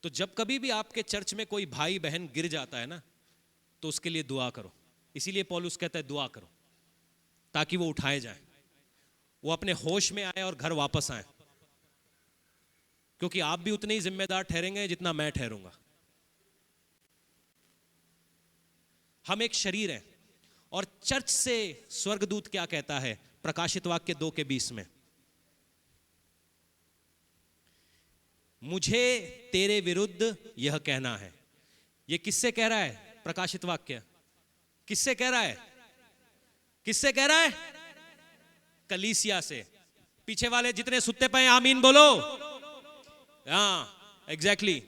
तो जब कभी भी आपके चर्च में कोई भाई बहन गिर जाता है ना, तो उसके लिए दुआ करो। इसीलिए पौलुस कहता है दुआ करो ताकि वो उठाए जाए, वो अपने होश में आए और घर वापस आए। क्योंकि आप भी उतने ही जिम्मेदार ठहरेंगे जितना मैं ठहरूंगा। हम एक शरीर हैं। और चर्च से स्वर्गदूत क्या कहता है? प्रकाशित वाक्य 2:20 में, मुझे तेरे विरुद्ध यह कहना है। यह किससे कह रहा है? प्रकाशित वाक्य किससे कह रहा है? किससे कह रहा है? कलीसिया से। पीछे वाले जितने सुत्ते पे आमीन बोलो। हाँ, एग्जैक्टली।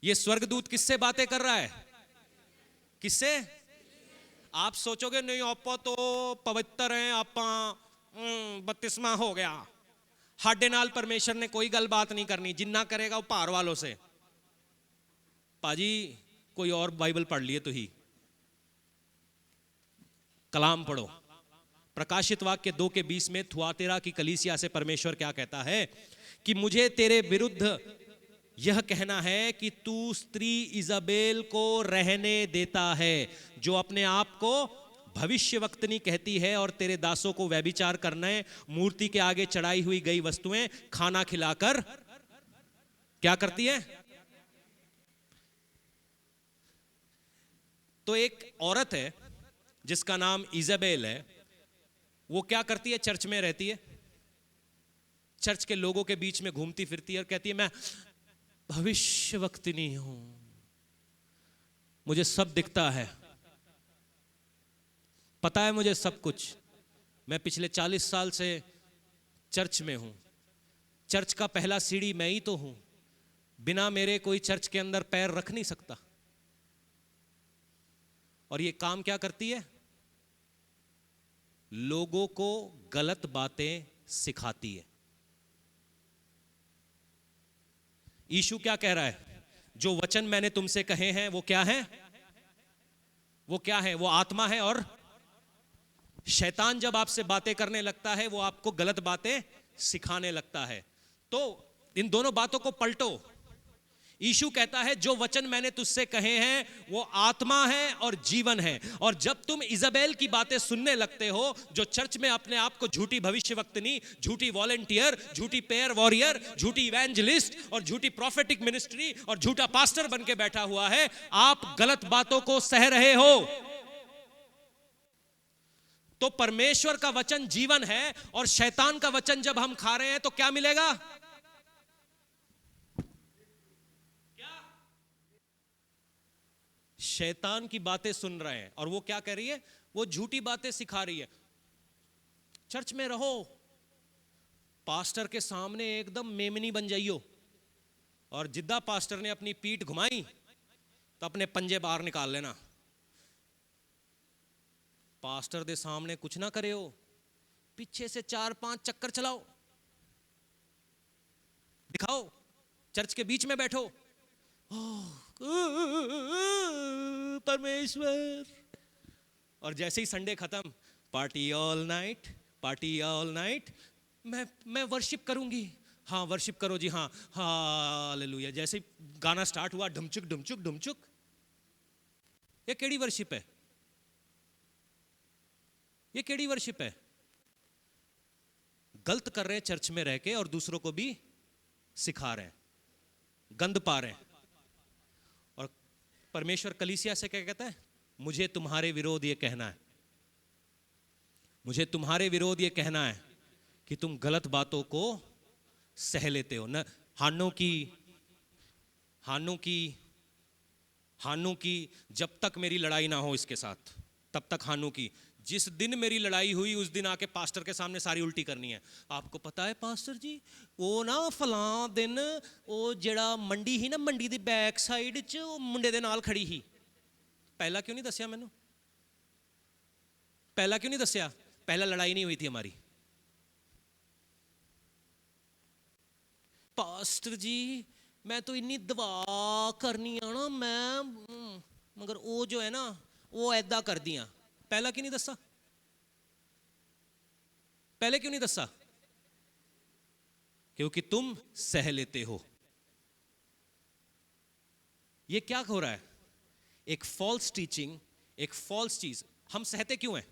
ये स्वर्गदूत किससे बातें कर रहा है? किससे? आप सोचोगे नहीं आपा तो पवित्र हैं, आपा बपतिस्मा हो गया। हाडे नाल परमेश्वर ने कोई गल बात नहीं करनी, जिन्ना करेगा वो भार वालों से। पाजी कोई और बाइबल पढ़ लिए तो ही, कलाम पढ़ो। प्रकाशित वाक्य 2:20 में थुआतिरा की कलीसिया से परमेश्वर क्या कहता है? कि मुझे तेरे विरुद्ध यह कहना है कि तू स्त्री इजाबेल को रहने देता है, जो अपने आप को भविष्यवक्तनी कहती है और तेरे दासों को व्यभिचार करने, मूर्ति के आगे चढ़ाई हुई गई वस्तुएं खाना खिलाकर क्या करती है? तो एक औरत है जिसका नाम इजाबेल है, वो क्या करती है? चर्च में रहती है, चर्च के लोगों के बीच में घूमती फिरती है और कहती है मैं भविष्यवक्तिनी हूं, मुझे सब दिखता है, पता है मुझे सब कुछ, मैं पिछले 40 साल से चर्च में हूं, चर्च का पहला सीढ़ी मैं ही तो हूं, बिना मेरे कोई चर्च के अंदर पैर रख नहीं सकता। और ये काम क्या करती है? लोगों को गलत बातें सिखाती है। यीशु क्या कह रहा है? जो वचन मैंने तुमसे कहे हैं वो क्या है? वो क्या है? वो आत्मा है। और शैतान जब आपसे बातें करने लगता है वो आपको गलत बातें सिखाने लगता है। तो इन दोनों बातों को पलटो। यीशु कहता है जो वचन मैंने तुझसे कहे हैं वो आत्मा है और जीवन है। और जब तुम इजाबेल की बातें सुनने लगते हो, जो चर्च में अपने आप को झूठी भविष्यवक्तनी, झूठी वॉलंटियर, झूठी पेयर वॉरियर, झूठी इवेंजलिस्ट और झूठी प्रोफेटिक मिनिस्ट्री और झूठा पास्टर बन के बैठा हुआ है, आप गलत बातों को सह रहे हो। तो परमेश्वर का वचन जीवन है और शैतान का वचन जब हम खा रहे हैं तो क्या मिलेगा? शैतान की बातें सुन रहे हैं और वो क्या कर रही है? वो झूठी बातें सिखा रही है। चर्च में रहो, पास्टर के सामने एकदम मेमनी बन जाइयो, और जिद्दा पास्टर ने अपनी पीठ घुमाई तो अपने पंजे बाहर निकाल लेना। पास्टर दे सामने कुछ ना करे हो, पीछे से 4-5 चक्कर चलाओ, दिखाओ, चर्च के बीच में बैठो, परमेश्वर। और जैसे ही संडे खत्म, party all night, party all night, मैं वर्शिप करूंगी। हाँ वर्शिप करो जी, हाँ हालेलुया। जैसे ही गाना स्टार्ट हुआ, ढुमचुक ढुमचुक ढुमचुक। ये केड़ी वर्शिप है? ये केड़ी वर्शिप है? गलत कर रहे हैं चर्च में रह के और दूसरों को भी सिखा रहे हैं, गंद पा रहे हैं। और परमेश्वर कलीसिया से क्या कहता है? मुझे तुम्हारे विरोध ये कहना है, मुझे तुम्हारे विरोध ये कहना है कि तुम गलत बातों को सह लेते हो। न हानू की जब तक मेरी लड़ाई ना हो इसके साथ, तब तक हानू की। जिस दिन मेरी लड़ाई हुई उस दिन आके पास्टर के सामने सारी उल्टी करनी है। आपको पता है पास्टर जी, वो ना फलां दिन वो जेड़ा मंडी ही ना, मंडी दी बैक साइड च वो मुंडे दे नाल खड़ी ही। पहला क्यों नहीं दसिया मैनू? पहला क्यों नहीं दसिया? पहला लड़ाई नहीं हुई थी हमारी। पास्टर जी मैं तो इन्नी दवा करनी आ ना, मैं मगर वो जो है ना वो ऐदा कर दियां। पहला क्यों नहीं दसा? पहले क्यों नहीं दसा? क्योंकि तुम सह लेते हो। ये क्या हो रहा है? एक फॉल्स टीचिंग, एक फॉल्स चीज। हम सहते क्यों हैं?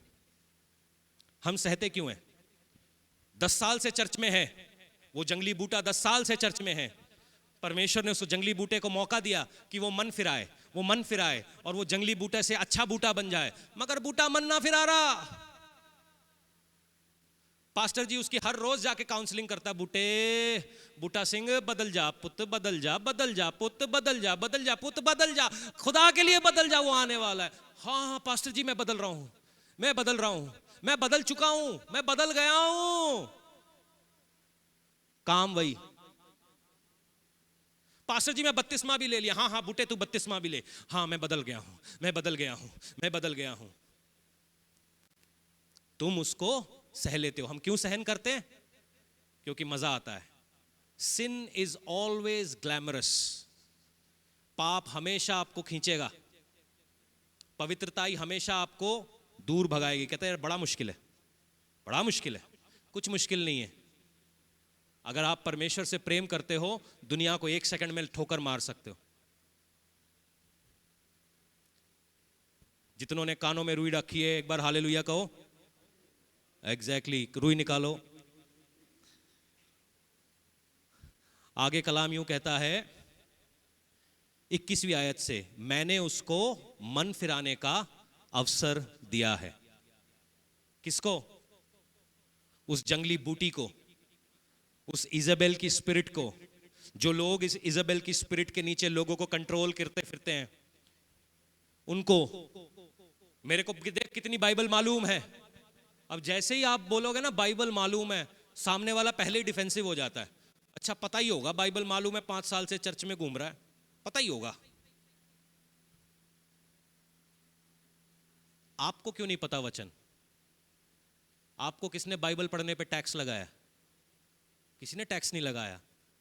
हम सहते क्यों हैं? 10 साल से चर्च में है वो जंगली बूटा, 10 साल से चर्च में है। परमेश्वर ने उस जंगली बूटे को मौका दिया कि वो मन फिराए, वो मन फिराए और वो जंगली बूटे से अच्छा बूटा बन जाए, मगर बूटा मन ना फिरा रहा। पास्टर जी उसकी हर रोज जाके काउंसलिंग करता, बूटा सिंह बदल जा पुत, बदल जा, बदल जा पुत, बदल जा, बदल जा पुत, बदल जा, खुदा के लिए बदल जा, वो आने वाला है। हाँ पास्टर जी मैं बदल रहा हूं, मैं बदल रहा हूं, मैं बदल चुका हूं, मैं बदल गया हूं। काम वही। पास्टर जी मैं 32वां भी ले लिया। हाँ बूटे तू 32वां भी ले। हाँ मैं बदल गया हूं, मैं बदल गया हूं, मैं बदल गया हूं। तुम उसको सह लेते हो। हम क्यों सहन करते हैं? क्योंकि मजा आता है। सिन इज ऑलवेज ग्लैमरस। पाप हमेशा आपको खींचेगा, पवित्रता ही हमेशा आपको दूर भगाएगी। कहते हैं बड़ा मुश्किल है, बड़ा मुश्किल है। कुछ मुश्किल नहीं है। अगर आप परमेश्वर से प्रेम करते हो, दुनिया को 1 सेकंड में ठोकर मार सकते हो। जितनों ने कानों में रुई रखी है एक बार हालेलुया कहो। एग्जैक्टली, रुई निकालो। आगे कलाम यूं कहता है 21वीं आयत से, मैंने उसको मन फिराने का अवसर दिया है। किसको? उस जंगली बूटी को, उस इजाबेल की स्पिरिट को। जो लोग इस इजाबेल की स्पिरिट के नीचे लोगों को कंट्रोल करते फिरते हैं, उनको। मेरे को देख कितनी बाइबल मालूम है। अब जैसे ही आप बोलोगे ना बाइबल मालूम है, सामने वाला पहले ही डिफेंसिव हो जाता है। अच्छा पता ही होगा बाइबल मालूम है, 5 साल से चर्च में घूम रहा है, पता ही होगा। आपको क्यों नहीं पता वचन? आपको किसने बाइबल पढ़ने पे टैक्स लगाया? किसी ने टैक्स नहीं लगाया।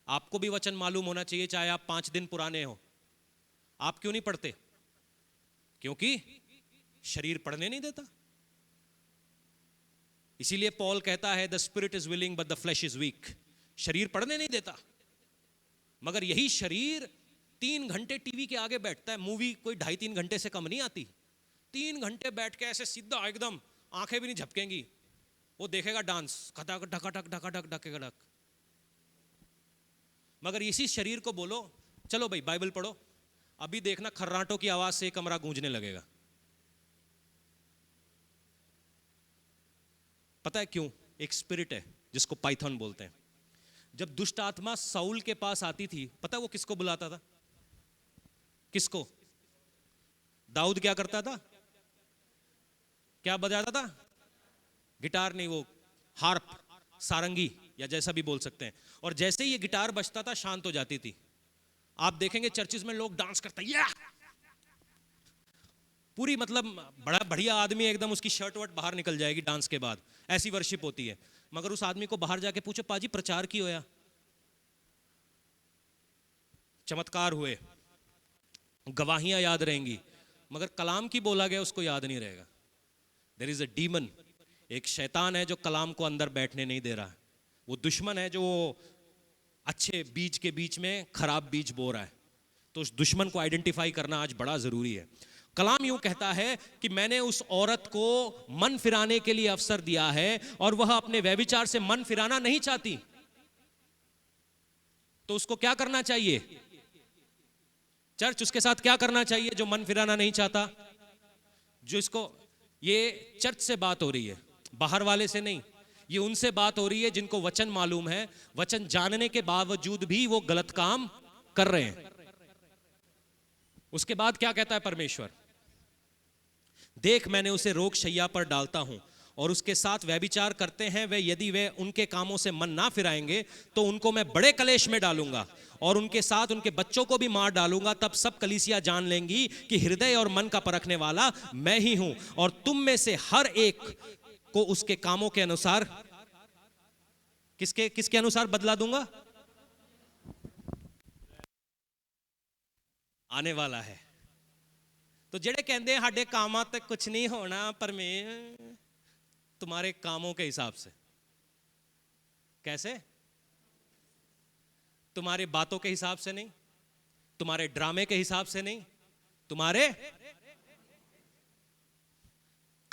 आपको भी वचन मालूम होना चाहिए, चाहे आप 5 दिन पुराने हो। आप क्यों नहीं पढ़ते? क्योंकि शरीर पढ़ने नहीं देता। इसीलिए पॉल कहता है the spirit is willing but the flash is weak. शरीर पढ़ने नहीं देता, मगर यही शरीर 3 घंटे टीवी के आगे बैठता है। मूवी कोई 2.5-3 घंटे से कम नहीं आती। 3 घंटे बैठ के ऐसे सीधा एकदम, आंखें भी नहीं झपकेंगी, वो देखेगा डांस, खटाखट ढकाढक ढकाढक ढकेढक। मगर इसी शरीर को बोलो चलो भाई बाइबल पढ़ो, अभी देखना खर्राटों की आवाज से कमरा गूंजने लगेगा। पता है क्यों? एक स्पिरिट है जिसको पाइथन बोलते हैं। जब दुष्ट आत्मा साउल के पास आती थी, पता है वो किसको बुलाता था? किसको? दाऊद क्या करता था? क्या बजाता था? गिटार नहीं, वो हार्प, सारंगी या जैसा भी बोल सकते हैं। और जैसे ही ये गिटार बजता था शांत हो जाती थी। आप देखेंगे चर्चिस में लोग डांस करते हैं, पूरी मतलब बड़ा बढ़िया आदमी एकदम, उसकी शर्ट वर्ट बाहर निकल जाएगी डांस के बाद, ऐसी वर्शिप होती है। मगर उस आदमी को बाहर जाके पूछो पाजी प्रचार की होया, चमत्कार हुए, गवाहियां याद रहेंगी, मगर कलाम की बोला गया उसको याद नहीं रहेगा। देयर इज अ डीमन, एक शैतान है जो कलाम को अंदर बैठने नहीं दे रहा है। वो दुश्मन है जो अच्छे बीज के बीच में खराब बीज बो रहा है। तो उस दुश्मन को आइडेंटिफाई करना आज बड़ा जरूरी है। कलाम यूं कहता है कि मैंने उस औरत को मन फिराने के लिए अवसर दिया है और वह अपने व्यभिचार से मन फिराना नहीं चाहती। तो उसको क्या करना चाहिए? चर्च उसके साथ क्या करना चाहिए जो मन फिराना नहीं चाहता? जो इसको, ये चर्च से बात हो रही है, बाहर वाले से नहीं। ये उनसे बात हो रही है जिनको वचन मालूम है, वचन जानने के बावजूद भी वो गलत काम कर रहे हैं। उसके बाद क्या कहता है परमेश्वर? देख मैंने उसे रोग शैया पर डालता हूं और उसके साथ व्यभिचार करते हैं वे, यदि वे उनके कामों से मन ना फिराएंगे तो उनको मैं बड़े कलेश में डालूंगा और उनके साथ उनके बच्चों को भी मार डालूंगा। तब सब कलीसिया जान लेंगी कि हृदय और मन का परखने वाला मैं ही हूं और तुम में से हर एक को उसके कामों के अनुसार, किसके अनुसार बदला दूंगा? आने वाला है। तो जेड़े कहते हैं हाडे कामां ते कुछ नहीं होना, पर मैं तुम्हारे कामों के हिसाब से। कैसे? तुम्हारी बातों के हिसाब से नहीं, तुम्हारे ड्रामे के हिसाब से नहीं, तुम्हारे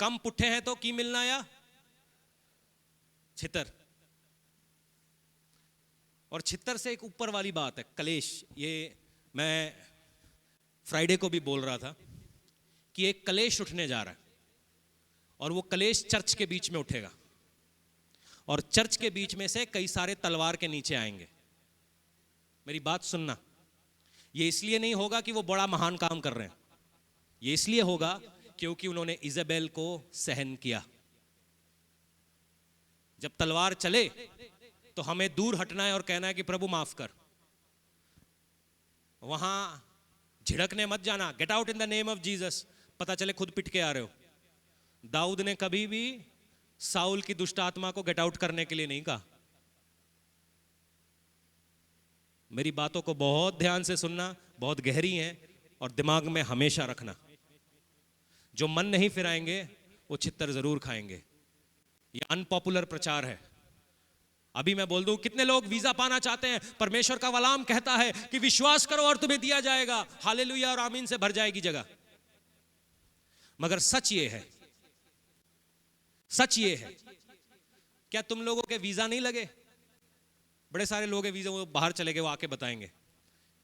कम पुट्ठे हैं तो की मिलना या छितर। और छितर से एक ऊपर वाली बात है कलेश। ये मैं फ्राइडे को भी बोल रहा था कि एक कलेश उठने जा रहा है और वो कलेश चर्च के बीच में उठेगा और चर्च के बीच में से कई सारे तलवार के नीचे आएंगे। मेरी बात सुनना, ये इसलिए नहीं होगा कि वो बड़ा महान काम कर रहे हैं, ये इसलिए होगा क्योंकि उन्होंने इजेबेल को सहन किया। जब तलवार चले तो हमें दूर हटना है और कहना है कि प्रभु माफ कर। वहां झिड़कने मत जाना, get out in the name of Jesus. पता चले खुद पिट के आ रहे हो। दाऊद ने कभी भी साउल की दुष्ट आत्मा को गेट आउट करने के लिए नहीं कहा। मेरी बातों को बहुत ध्यान से सुनना, बहुत गहरी हैं और दिमाग में हमेशा रखना। जो मन नहीं फिराएंगे वो छित्तर जरूर खाएंगे। ये अनपॉपुलर प्रचार है। अभी मैं बोल दूं, कितने लोग वीजा पाना चाहते हैं? परमेश्वर का कलाम कहता है कि विश्वास करो और तुम्हें दिया जाएगा, हालेलुया और आमीन से भर जाएगी जगह। मगर सच ये है, सच ये है, क्या तुम लोगों के वीजा नहीं लगे? बड़े सारे लोग हैं वीजा, वो बाहर चले गए, वो आके बताएंगे।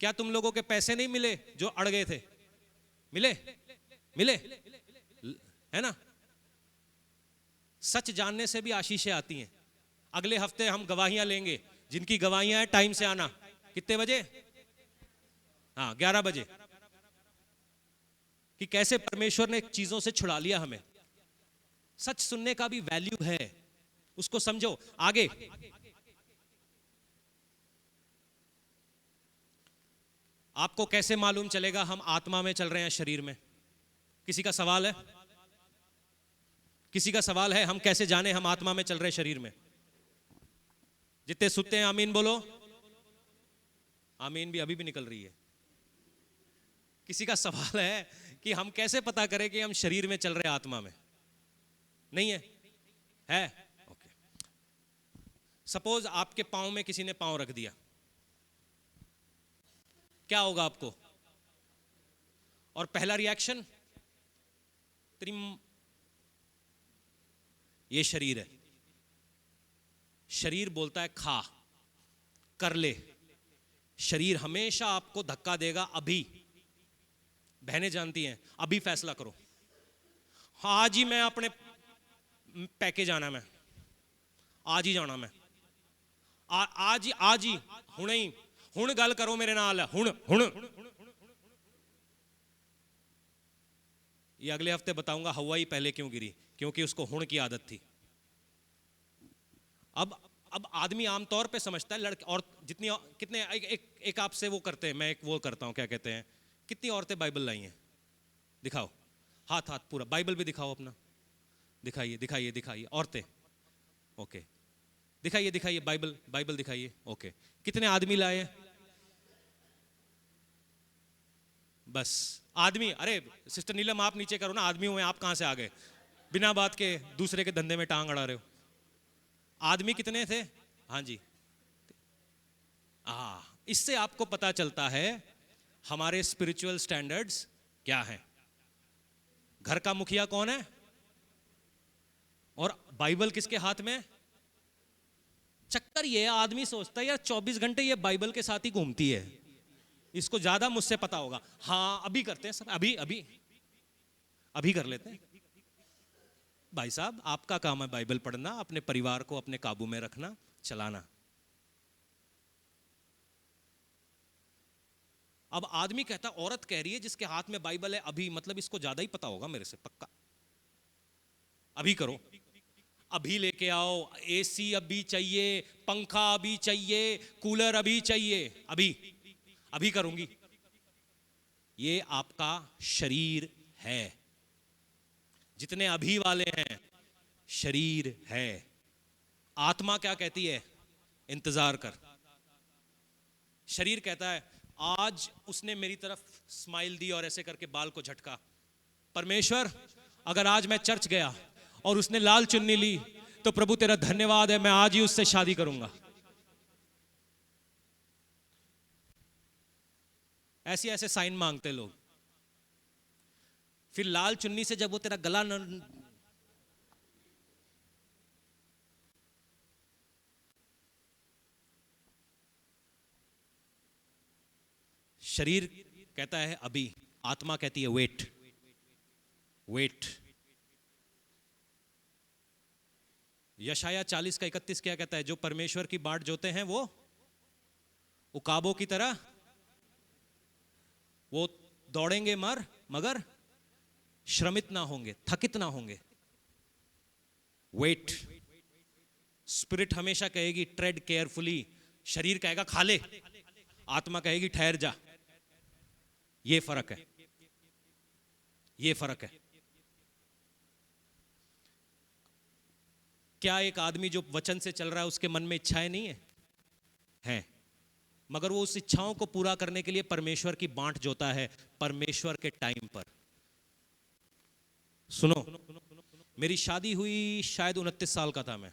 क्या तुम लोगों के पैसे नहीं मिले जो अड़ गए थे? मिले? मिले है ना? सच जानने से भी आशीषें आती हैं। अगले हफ्ते हम गवाहियां लेंगे, जिनकी गवाहियां हैं टाइम से आना। कितने बजे? हाँ 11 बजे। कि कैसे परमेश्वर ने चीजों से छुड़ा लिया हमें। सच सुनने का भी वैल्यू है, उसको समझो। आगे आपको कैसे मालूम चलेगा हम आत्मा में चल रहे हैं शरीर में? किसी का सवाल है? किसी का सवाल है? हम कैसे जाने हम आत्मा में चल रहे हैं शरीर में? जितने सुते हैं आमीन बोलो। आमीन भी अभी भी निकल रही है। किसी का सवाल है कि हम कैसे पता करें कि हम शरीर में चल रहे आत्मा में? नहीं है? है? ओके। सपोज आपके पांव में किसी ने पांव रख दिया, क्या होगा आपको? और पहला रिएक्शन त्रिम, ये शरीर है। शरीर बोलता है खा, कर ले। शरीर हमेशा आपको धक्का देगा, अभी। बहनें जानती हैं, अभी फैसला करो। आज ही मैं अपने पैके जाना, मैं आज ही जाना, मैं आज ही हुण ही हुण गल करो मेरे नाल, हुण हुण। ये अगले हफ्ते बताऊंगा हवा ही पहले क्यों गिरी, क्योंकि उसको हुण की आदत थी। अब आदमी आमतौर पे समझता है लड़के और जितनी कितने एक आपसे वो करते हैं, मैं एक वो करता हूं, क्या कहते हैं, कितनी औरतें बाइबल लाई हैं? दिखाओ हाथ, हाथ पूरा बाइबल भी दिखाओ अपना, दिखाइए दिखाइए दिखाइए। औरतें, ओके, दिखाइए दिखाइए बाइबल, बाइबल दिखाइए। ओके, कितने आदमी लाए? बस आदमी। अरे सिस्टर नीलम आप नीचे करो ना, आदमी हुए आप, कहां से आ गए बिना बात के दूसरे के धंधे में टांग अड़ा रहे हो? आदमी कितने थे? हाँ जी। इससे आपको पता चलता है हमारे स्पिरिचुअल स्टैंडर्ड्स क्या हैं। घर का मुखिया कौन है? और बाइबल किसके हाथ में? चक्कर ये आदमी सोचता है यार 24 घंटे ये बाइबल के साथ ही घूमती है, इसको ज्यादा मुझसे पता होगा। हाँ अभी करते हैं सब, अभी अभी अभी कर लेते हैं। भाई साहब आपका काम है बाइबल पढ़ना, अपने परिवार को अपने काबू में रखना, चलाना। अब आदमी कहता, औरत कह रही है जिसके हाथ में बाइबल है अभी, मतलब इसको ज्यादा ही पता होगा मेरे से, पक्का। अभी करो, अभी लेके आओ, एसी अभी चाहिए, पंखा अभी चाहिए, कूलर अभी चाहिए, अभी अभी करूंगी। ये आपका शरीर है। जितने अभी वाले हैं शरीर है। आत्मा क्या कहती है? इंतजार कर। शरीर कहता है आज उसने मेरी तरफ स्माइल दी और ऐसे करके बाल को झटका, परमेश्वर अगर आज मैं चर्च गया और उसने लाल चुन्नी ली तो प्रभु तेरा धन्यवाद है, मैं आज ही उससे शादी करूंगा। ऐसे ऐसे साइन मांगते लोग। फिर लाल चुन्नी से जब वो तेरा गला शरीर कहता है अभी, आत्मा कहती है वेट वेट। यशाया 40 का 31 क्या कहता है? जो परमेश्वर की बाट जोते हैं वो उकाबों की तरह, वो दौड़ेंगे मगर श्रमित ना होंगे, थकित ना होंगे। वेट। स्पिरिट हमेशा कहेगी ट्रेड केयरफुली, शरीर कहेगा खा ले, आत्मा कहेगी ठहर जा। ये फर्क है, ये फर्क है। क्या एक आदमी जो वचन से चल रहा है उसके मन में इच्छाएं नहीं है? हैं, मगर वो उस इच्छाओं को पूरा करने के लिए परमेश्वर की बांट जोता है, परमेश्वर के टाइम पर। सुनो, मेरी शादी हुई शायद 29 साल का था मैं।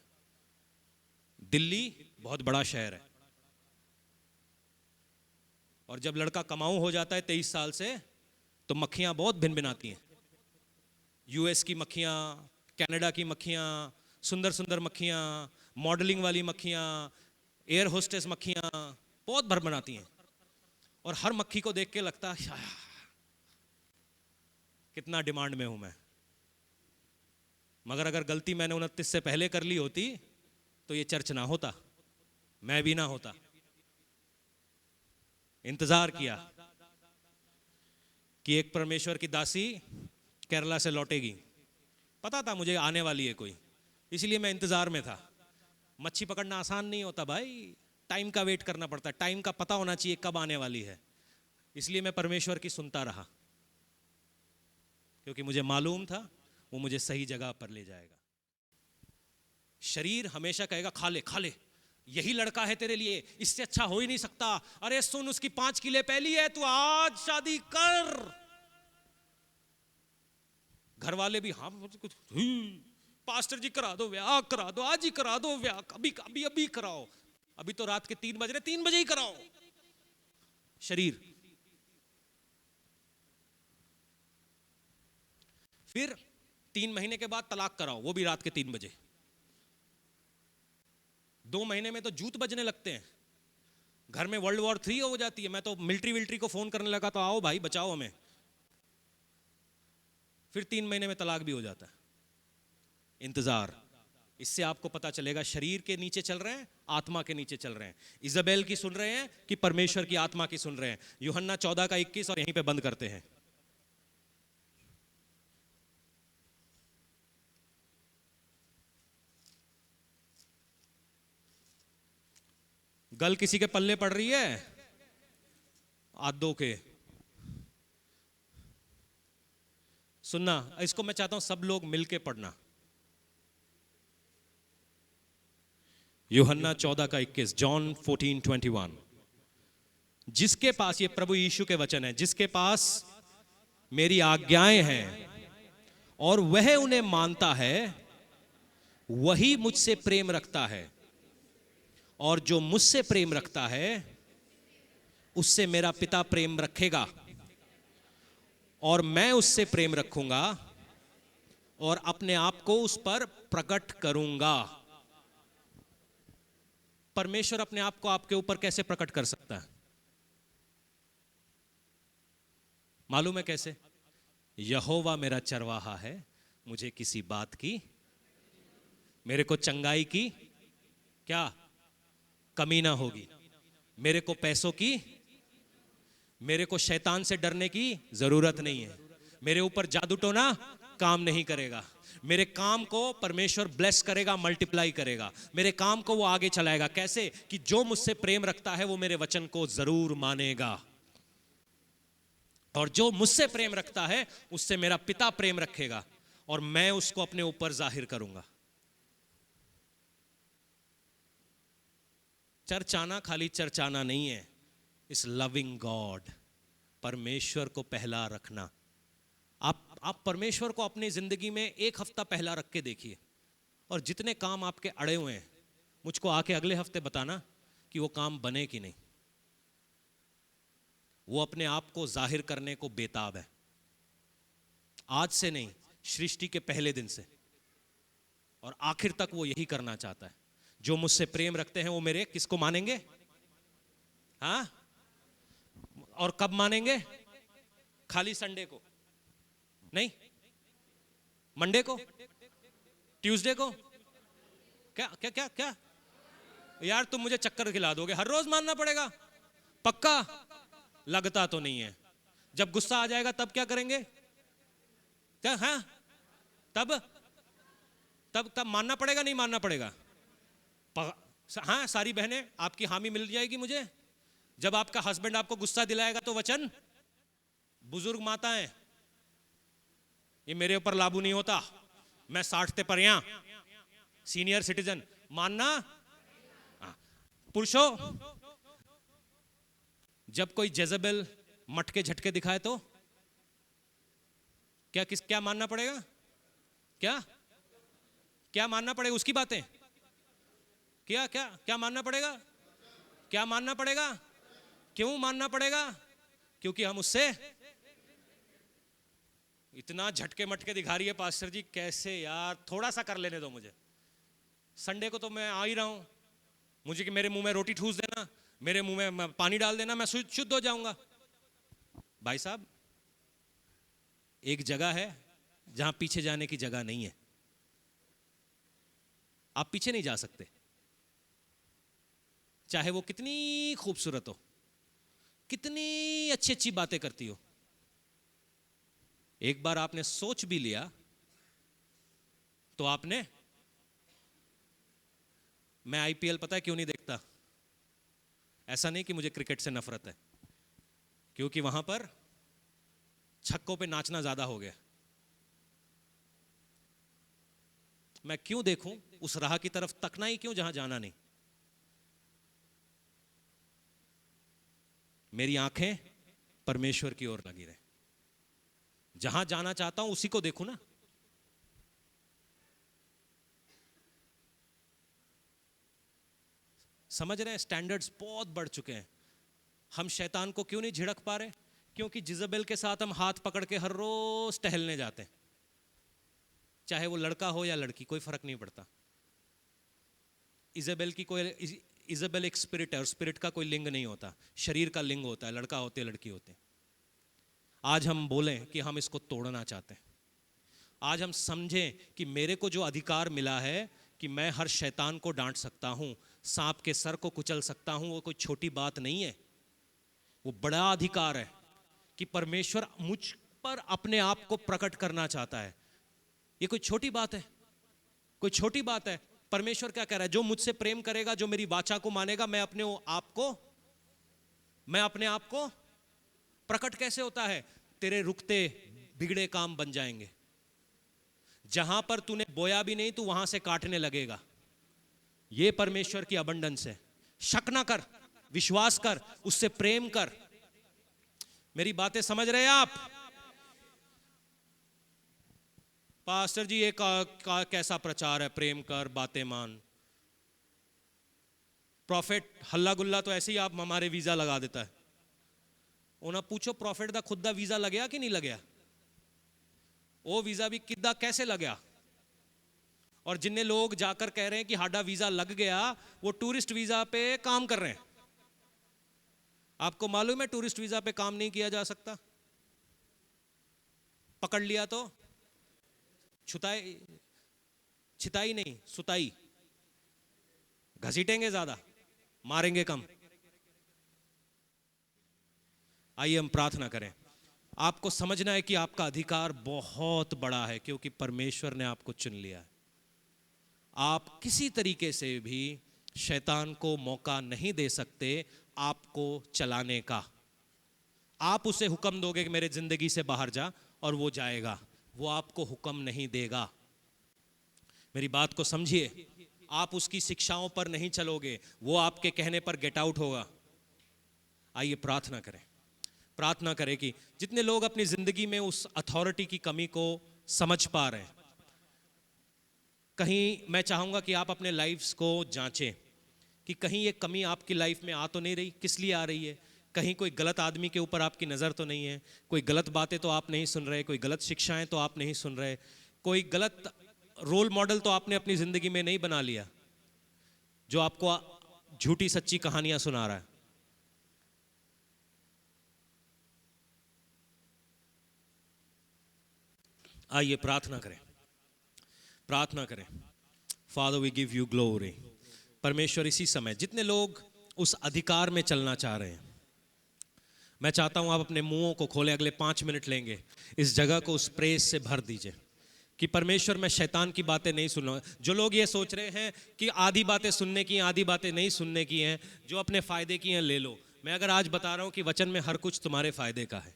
दिल्ली बहुत बड़ा शहर है, और जब लड़का कमाऊ हो जाता है 23 साल से तो मक्खियां बहुत भिन भिन आती हैं। यूएस की मक्खियां, कनाडा की मक्खियां, सुंदर सुंदर मक्खियां, मॉडलिंग वाली मक्खियां, एयर होस्टेस मक्खियां बहुत भर आती हैं। और हर मक्खी को देख के लगता है कितना डिमांड में हूं मैं। मगर अगर गलती मैंने 29 से पहले कर ली होती तो ये चर्च ना होता, मैं भी ना होता। इंतजार किया कि एक परमेश्वर की दासी केरला से लौटेगी। पता था मुझे आने वाली है कोई, इसलिए मैं इंतजार में था। मच्छी पकड़ना आसान नहीं होता भाई, टाइम का वेट करना पड़ता है, टाइम का पता होना चाहिए कब आने वाली है। इसलिए मैं परमेश्वर की सुनता रहा, क्योंकि मुझे मालूम था वो मुझे सही जगह पर ले जाएगा। शरीर हमेशा कहेगा खा ले खा ले, यही लड़का है तेरे लिए, इससे अच्छा हो ही नहीं सकता। अरे सुन, उसकी 5 किले पहली है, तू आज शादी कर। घर वाले भी हाँ कुछ, पास्टर जी करा दो ब्याह, करा दो, आज ही करा दो ब्याह, अभी अभी अभी कराओ, अभी तो रात के 3 बज रहे, 3 बजे ही कराओ। शरीर। फिर 3 महीने के बाद तलाक कराओ, वो भी रात के 3 बजे। 2 महीने में तो जूत बजने लगते हैं, घर में वर्ल्ड वॉर 3 हो जाती है। मैं तो मिलिट्री को फोन करने लगा, तो आओ भाई बचाओ हमें। फिर 3 महीने में तलाक भी हो जाता है। इंतजार। इससे आपको पता चलेगा शरीर के नीचे चल रहे हैं, आत्मा के नीचे चल रहे हैं। इजाबेल की सुन रहे हैं कि परमेश्वर की आत्मा की सुन रहे हैं। यूहन्ना 14 का 21 और यहीं पे बंद करते हैं। गल किसी के पल्ले पड़ रही है? आदो के। सुनना, इसको मैं चाहता हूं सब लोग मिलके पढ़ना। यूहन्ना 14 का 21, जॉन 14:21। जिसके पास, ये प्रभु यीशु के वचन है, जिसके पास मेरी आज्ञाएं हैं और वह उन्हें मानता है, वही मुझसे प्रेम रखता है, और जो मुझसे प्रेम रखता है उससे मेरा पिता प्रेम रखेगा, और मैं उससे प्रेम रखूंगा और अपने आप को उस पर प्रकट करूंगा। परमेश्वर अपने आप को आपके ऊपर कैसे प्रकट कर सकता है? मालूम है कैसे? यहोवा मेरा चरवाहा है, मुझे किसी बात की, मेरे को चंगाई की क्या कमी ना होगी, मेरे को पैसों की, मेरे को शैतान से डरने की जरूरत नहीं है, मेरे ऊपर जादू टोना काम नहीं करेगा, मेरे काम को परमेश्वर ब्लेस करेगा, मल्टीप्लाई करेगा, मेरे काम को वो आगे चलाएगा। कैसे? कि जो मुझसे प्रेम रखता है वो मेरे वचन को जरूर मानेगा, और जो मुझसे प्रेम रखता है उससे मेरा पिता प्रेम रखेगा, और मैं उसको अपने ऊपर जाहिर करूंगा। चर्चाना खाली चर्चाना नहीं है, इस लविंग गॉड, परमेश्वर को पहला रखना। आप परमेश्वर को अपनी जिंदगी में 1 हफ्ता पहला रख के देखिए, और जितने काम आपके अड़े हुए हैं, मुझको आके अगले हफ्ते बताना कि वो काम बने कि नहीं। वो अपने आप को जाहिर करने को बेताब है, आज से नहीं, सृष्टि के पहले दिन से, और आखिर तक वो यही करना चाहता है। जो मुझसे प्रेम रखते हैं वो मेरे किसको मानेंगे? हाँ? और कब मानेंगे? खाली संडे को नहीं, मंडे को, ट्यूसडे को? क्या क्या क्या क्या यार, तुम मुझे चक्कर खिला दोगे, हर रोज मानना पड़ेगा? पक्का? लगता तो नहीं है। जब गुस्सा आ जाएगा तब क्या करेंगे? क्या? हाँ, तब तब तब मानना पड़ेगा, नहीं मानना पड़ेगा? हाँ, सारी बहनें आपकी हामी मिल जाएगी मुझे। जब आपका हस्बैंड आपको गुस्सा दिलाएगा तो वचन, बुजुर्ग माताएं, ये मेरे ऊपर लागू नहीं होता, मैं 60 ते पर यहां सीनियर सिटीजन, मानना। पुरुषों, जब कोई जेजबेल मटके झटके दिखाए तो क्या मानना पड़ेगा? क्या क्या मानना पड़ेगा? उसकी बातें क्या क्या क्या मानना पड़ेगा? क्या मानना पड़ेगा? क्यों मानना पड़ेगा? क्योंकि हम उससे इतना झटके मटके दिखा रही है पास्टर जी, कैसे यार, थोड़ा सा कर लेने दो मुझे। संडे को तो मैं आ ही रहा हूं, मुझे कि मेरे मुंह में रोटी ठूस देना, मेरे मुंह में पानी डाल देना, मैं शुद्ध हो जाऊंगा। भाई साहब, एक जगह है जहां पीछे जाने की जगह नहीं है। आप पीछे नहीं जा सकते, चाहे वो कितनी खूबसूरत हो, कितनी अच्छी अच्छी बातें करती हो। एक बार आपने सोच भी लिया तो आपने, मैं आईपीएल पता है क्यों नहीं देखता? ऐसा नहीं कि मुझे क्रिकेट से नफरत है, क्योंकि वहां पर छक्कों पे नाचना ज्यादा हो गया। मैं क्यों देखूं? उस राह की तरफ तकना ही क्यों जहां जाना नहीं? मेरी आंखें परमेश्वर की ओर लगी रहे। जहां जाना चाहता हूं उसी को देखूं ना। समझ रहे हैं? स्टैंडर्ड्स बहुत बढ़ चुके हैं। हम शैतान को क्यों नहीं झिड़क पा रहे? क्योंकि जिजेबेल के साथ हम हाथ पकड़ के हर रोज टहलने जाते हैं। चाहे वो लड़का हो या लड़की, कोई फर्क नहीं पड़ता। इजेबेल एक स्पिरिट है, और स्पिरिट का कोई लिंग नहीं होता, शरीर का लिंग होता है। लड़का होते लड़की होते। आज हम बोलें कि हम इसको तोड़ना चाहते हैं। आज हम समझें कि मेरे को जो अधिकार मिला है कि मैं हर शैतान को डांट सकता हूं, सांप के सर को कुचल सकता हूं, वो कोई छोटी बात नहीं है। वो बड़ा अधिकार है कि परमेश्वर मुझ पर अपने आप को प्रकट करना चाहता है। ये कोई छोटी बात है? कोई छोटी बात है? परमेश्वर क्या कह रहा है? जो मुझसे प्रेम करेगा, जो मेरी वाचा को मानेगा, मैं अपने आप को प्रकट कैसे होता है? तेरे रुकते बिगड़े काम बन जाएंगे। जहां पर तूने बोया भी नहीं, तू वहां से काटने लगेगा। यह परमेश्वर की अबंडेंस है। शक ना कर, विश्वास कर, उससे प्रेम कर। मेरी बातें समझ रहे हैं आप? पास्टर जी, ये कैसा प्रचार है? प्रेम कर, बातें मान। प्रॉफिट हल्ला गुल्ला तो ऐसे ही आप हमारे वीजा लगा देता है। उन्हें पूछो प्रॉफिट दा खुद दा वीजा लगया कि नहीं लगया? वो वीजा भी किदा कैसे लगया? और जिन्ने लोग जाकर कह रहे हैं कि हाडा वीजा लग गया, वो टूरिस्ट वीजा पे काम कर रहे हैं। आपको मालूम है टूरिस्ट वीजा पे काम नहीं किया जा सकता? पकड़ लिया तो छिताई नहीं, सुताई। घसीटेंगे ज्यादा, मारेंगे कम। आइए हम प्रार्थना करें। आपको समझना है कि आपका अधिकार बहुत बड़ा है, क्योंकि परमेश्वर ने आपको चुन लिया है। आप किसी तरीके से भी शैतान को मौका नहीं दे सकते आपको चलाने का। आप उसे हुक्म दोगे कि मेरे जिंदगी से बाहर जा, और वो जाएगा। वो आपको हुक्म नहीं देगा। मेरी बात को समझिए। आप उसकी शिक्षाओं पर नहीं चलोगे, वो आपके कहने पर गेट आउट होगा। आइए प्रार्थना करें। प्रार्थना करें कि जितने लोग अपनी जिंदगी में उस अथॉरिटी की कमी को समझ पा रहे हैं, कहीं मैं चाहूंगा कि आप अपने लाइफ्स को जांचें कि कहीं ये कमी आपकी लाइफ में आ तो नहीं रही। किस लिए आ रही है? कहीं कोई गलत आदमी के ऊपर आपकी नज़र तो नहीं है? कोई गलत बातें तो आप नहीं सुन रहे? कोई गलत शिक्षाएं तो आप नहीं सुन रहे? कोई गलत रोल मॉडल तो आपने अपनी जिंदगी में नहीं बना लिया जो आपको झूठी सच्ची कहानियां सुना रहा है? आइए प्रार्थना करें। प्रार्थना करें। Father we give you glory. परमेश्वर, इसी समय जितने लोग उस अधिकार में चलना चाह रहे हैं, मैं चाहता हूं आप अपने मुंहों को खोलें। अगले 5 मिनट लेंगे, इस जगह को उस प्रेस से भर दीजिए कि परमेश्वर, मैं शैतान की बातें नहीं सुन रहा। जो लोग ये सोच रहे हैं कि आधी बातें सुनने की, आधी बातें नहीं सुनने की हैं, जो अपने फायदे की हैं ले लो। मैं अगर आज बता रहा हूं कि वचन में हर कुछ तुम्हारे फायदे का है।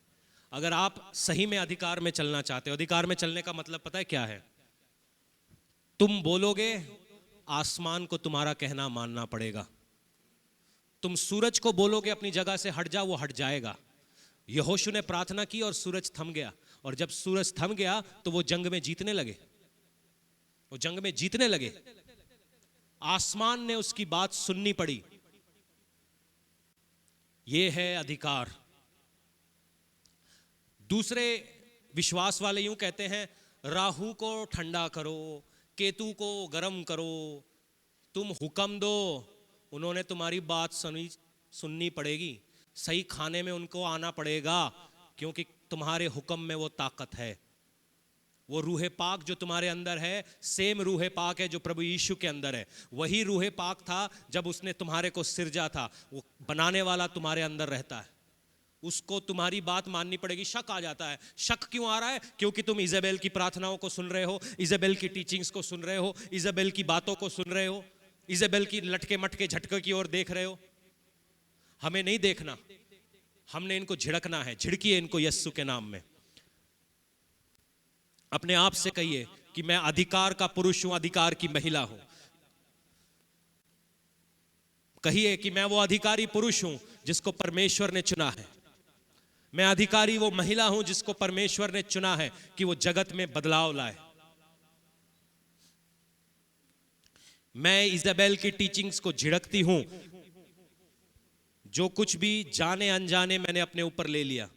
अगर आप सही में अधिकार में चलना चाहते हो, अधिकार में चलने का मतलब पता है क्या है? तुम बोलोगे, आसमान को तुम्हारा कहना मानना पड़ेगा। तुम सूरज को बोलोगे अपनी जगह से हट जा, वो हट जाएगा। यहोशू ने प्रार्थना की और सूरज थम गया, और जब सूरज थम गया तो वो जंग में जीतने लगे। वो जंग में जीतने लगे। आसमान ने उसकी बात सुननी पड़ी। ये है अधिकार। दूसरे विश्वास वाले यूं कहते हैं, राहु को ठंडा करो, केतु को गर्म करो, तुम हुक्म दो, उन्होंने तुम्हारी बात सुननी पड़ेगी। सही खाने में उनको आना पड़ेगा, क्योंकि तुम्हारे हुक्म में वो ताकत है। वो रूहे पाक जो तुम्हारे अंदर है, सेम रूहे पाक है जो प्रभु यीशु के अंदर है। वही रूहे पाक था जब उसने तुम्हारे को सिरजा था। वो बनाने वाला तुम्हारे अंदर रहता है, उसको तुम्हारी बात माननी पड़ेगी। शक आ जाता है। शक क्यों आ रहा है? क्योंकि तुम इजेबेल की प्रार्थनाओं को सुन रहे हो, इजेबेल की टीचिंग्स को सुन रहे हो, इजेबेल की बातों को सुन रहे हो, इजेबेल की लटके मटके झटके की ओर देख रहे हो। हमें नहीं देखना, हमने इनको झिड़कना है। झिड़किए इनको यीशु के नाम में। अपने आप से कहिए कि मैं अधिकार का पुरुष हूं, अधिकार की महिला हूं। कहिए कि मैं वो अधिकारी पुरुष हूं जिसको परमेश्वर ने चुना है। मैं अधिकारी वो महिला हूं जिसको परमेश्वर ने चुना है कि वो जगत में बदलाव लाए। मैं इजाबेल की टीचिंग्स को झिड़कती हूं। जो कुछ भी जाने अनजाने मैंने अपने ऊपर ले लिया,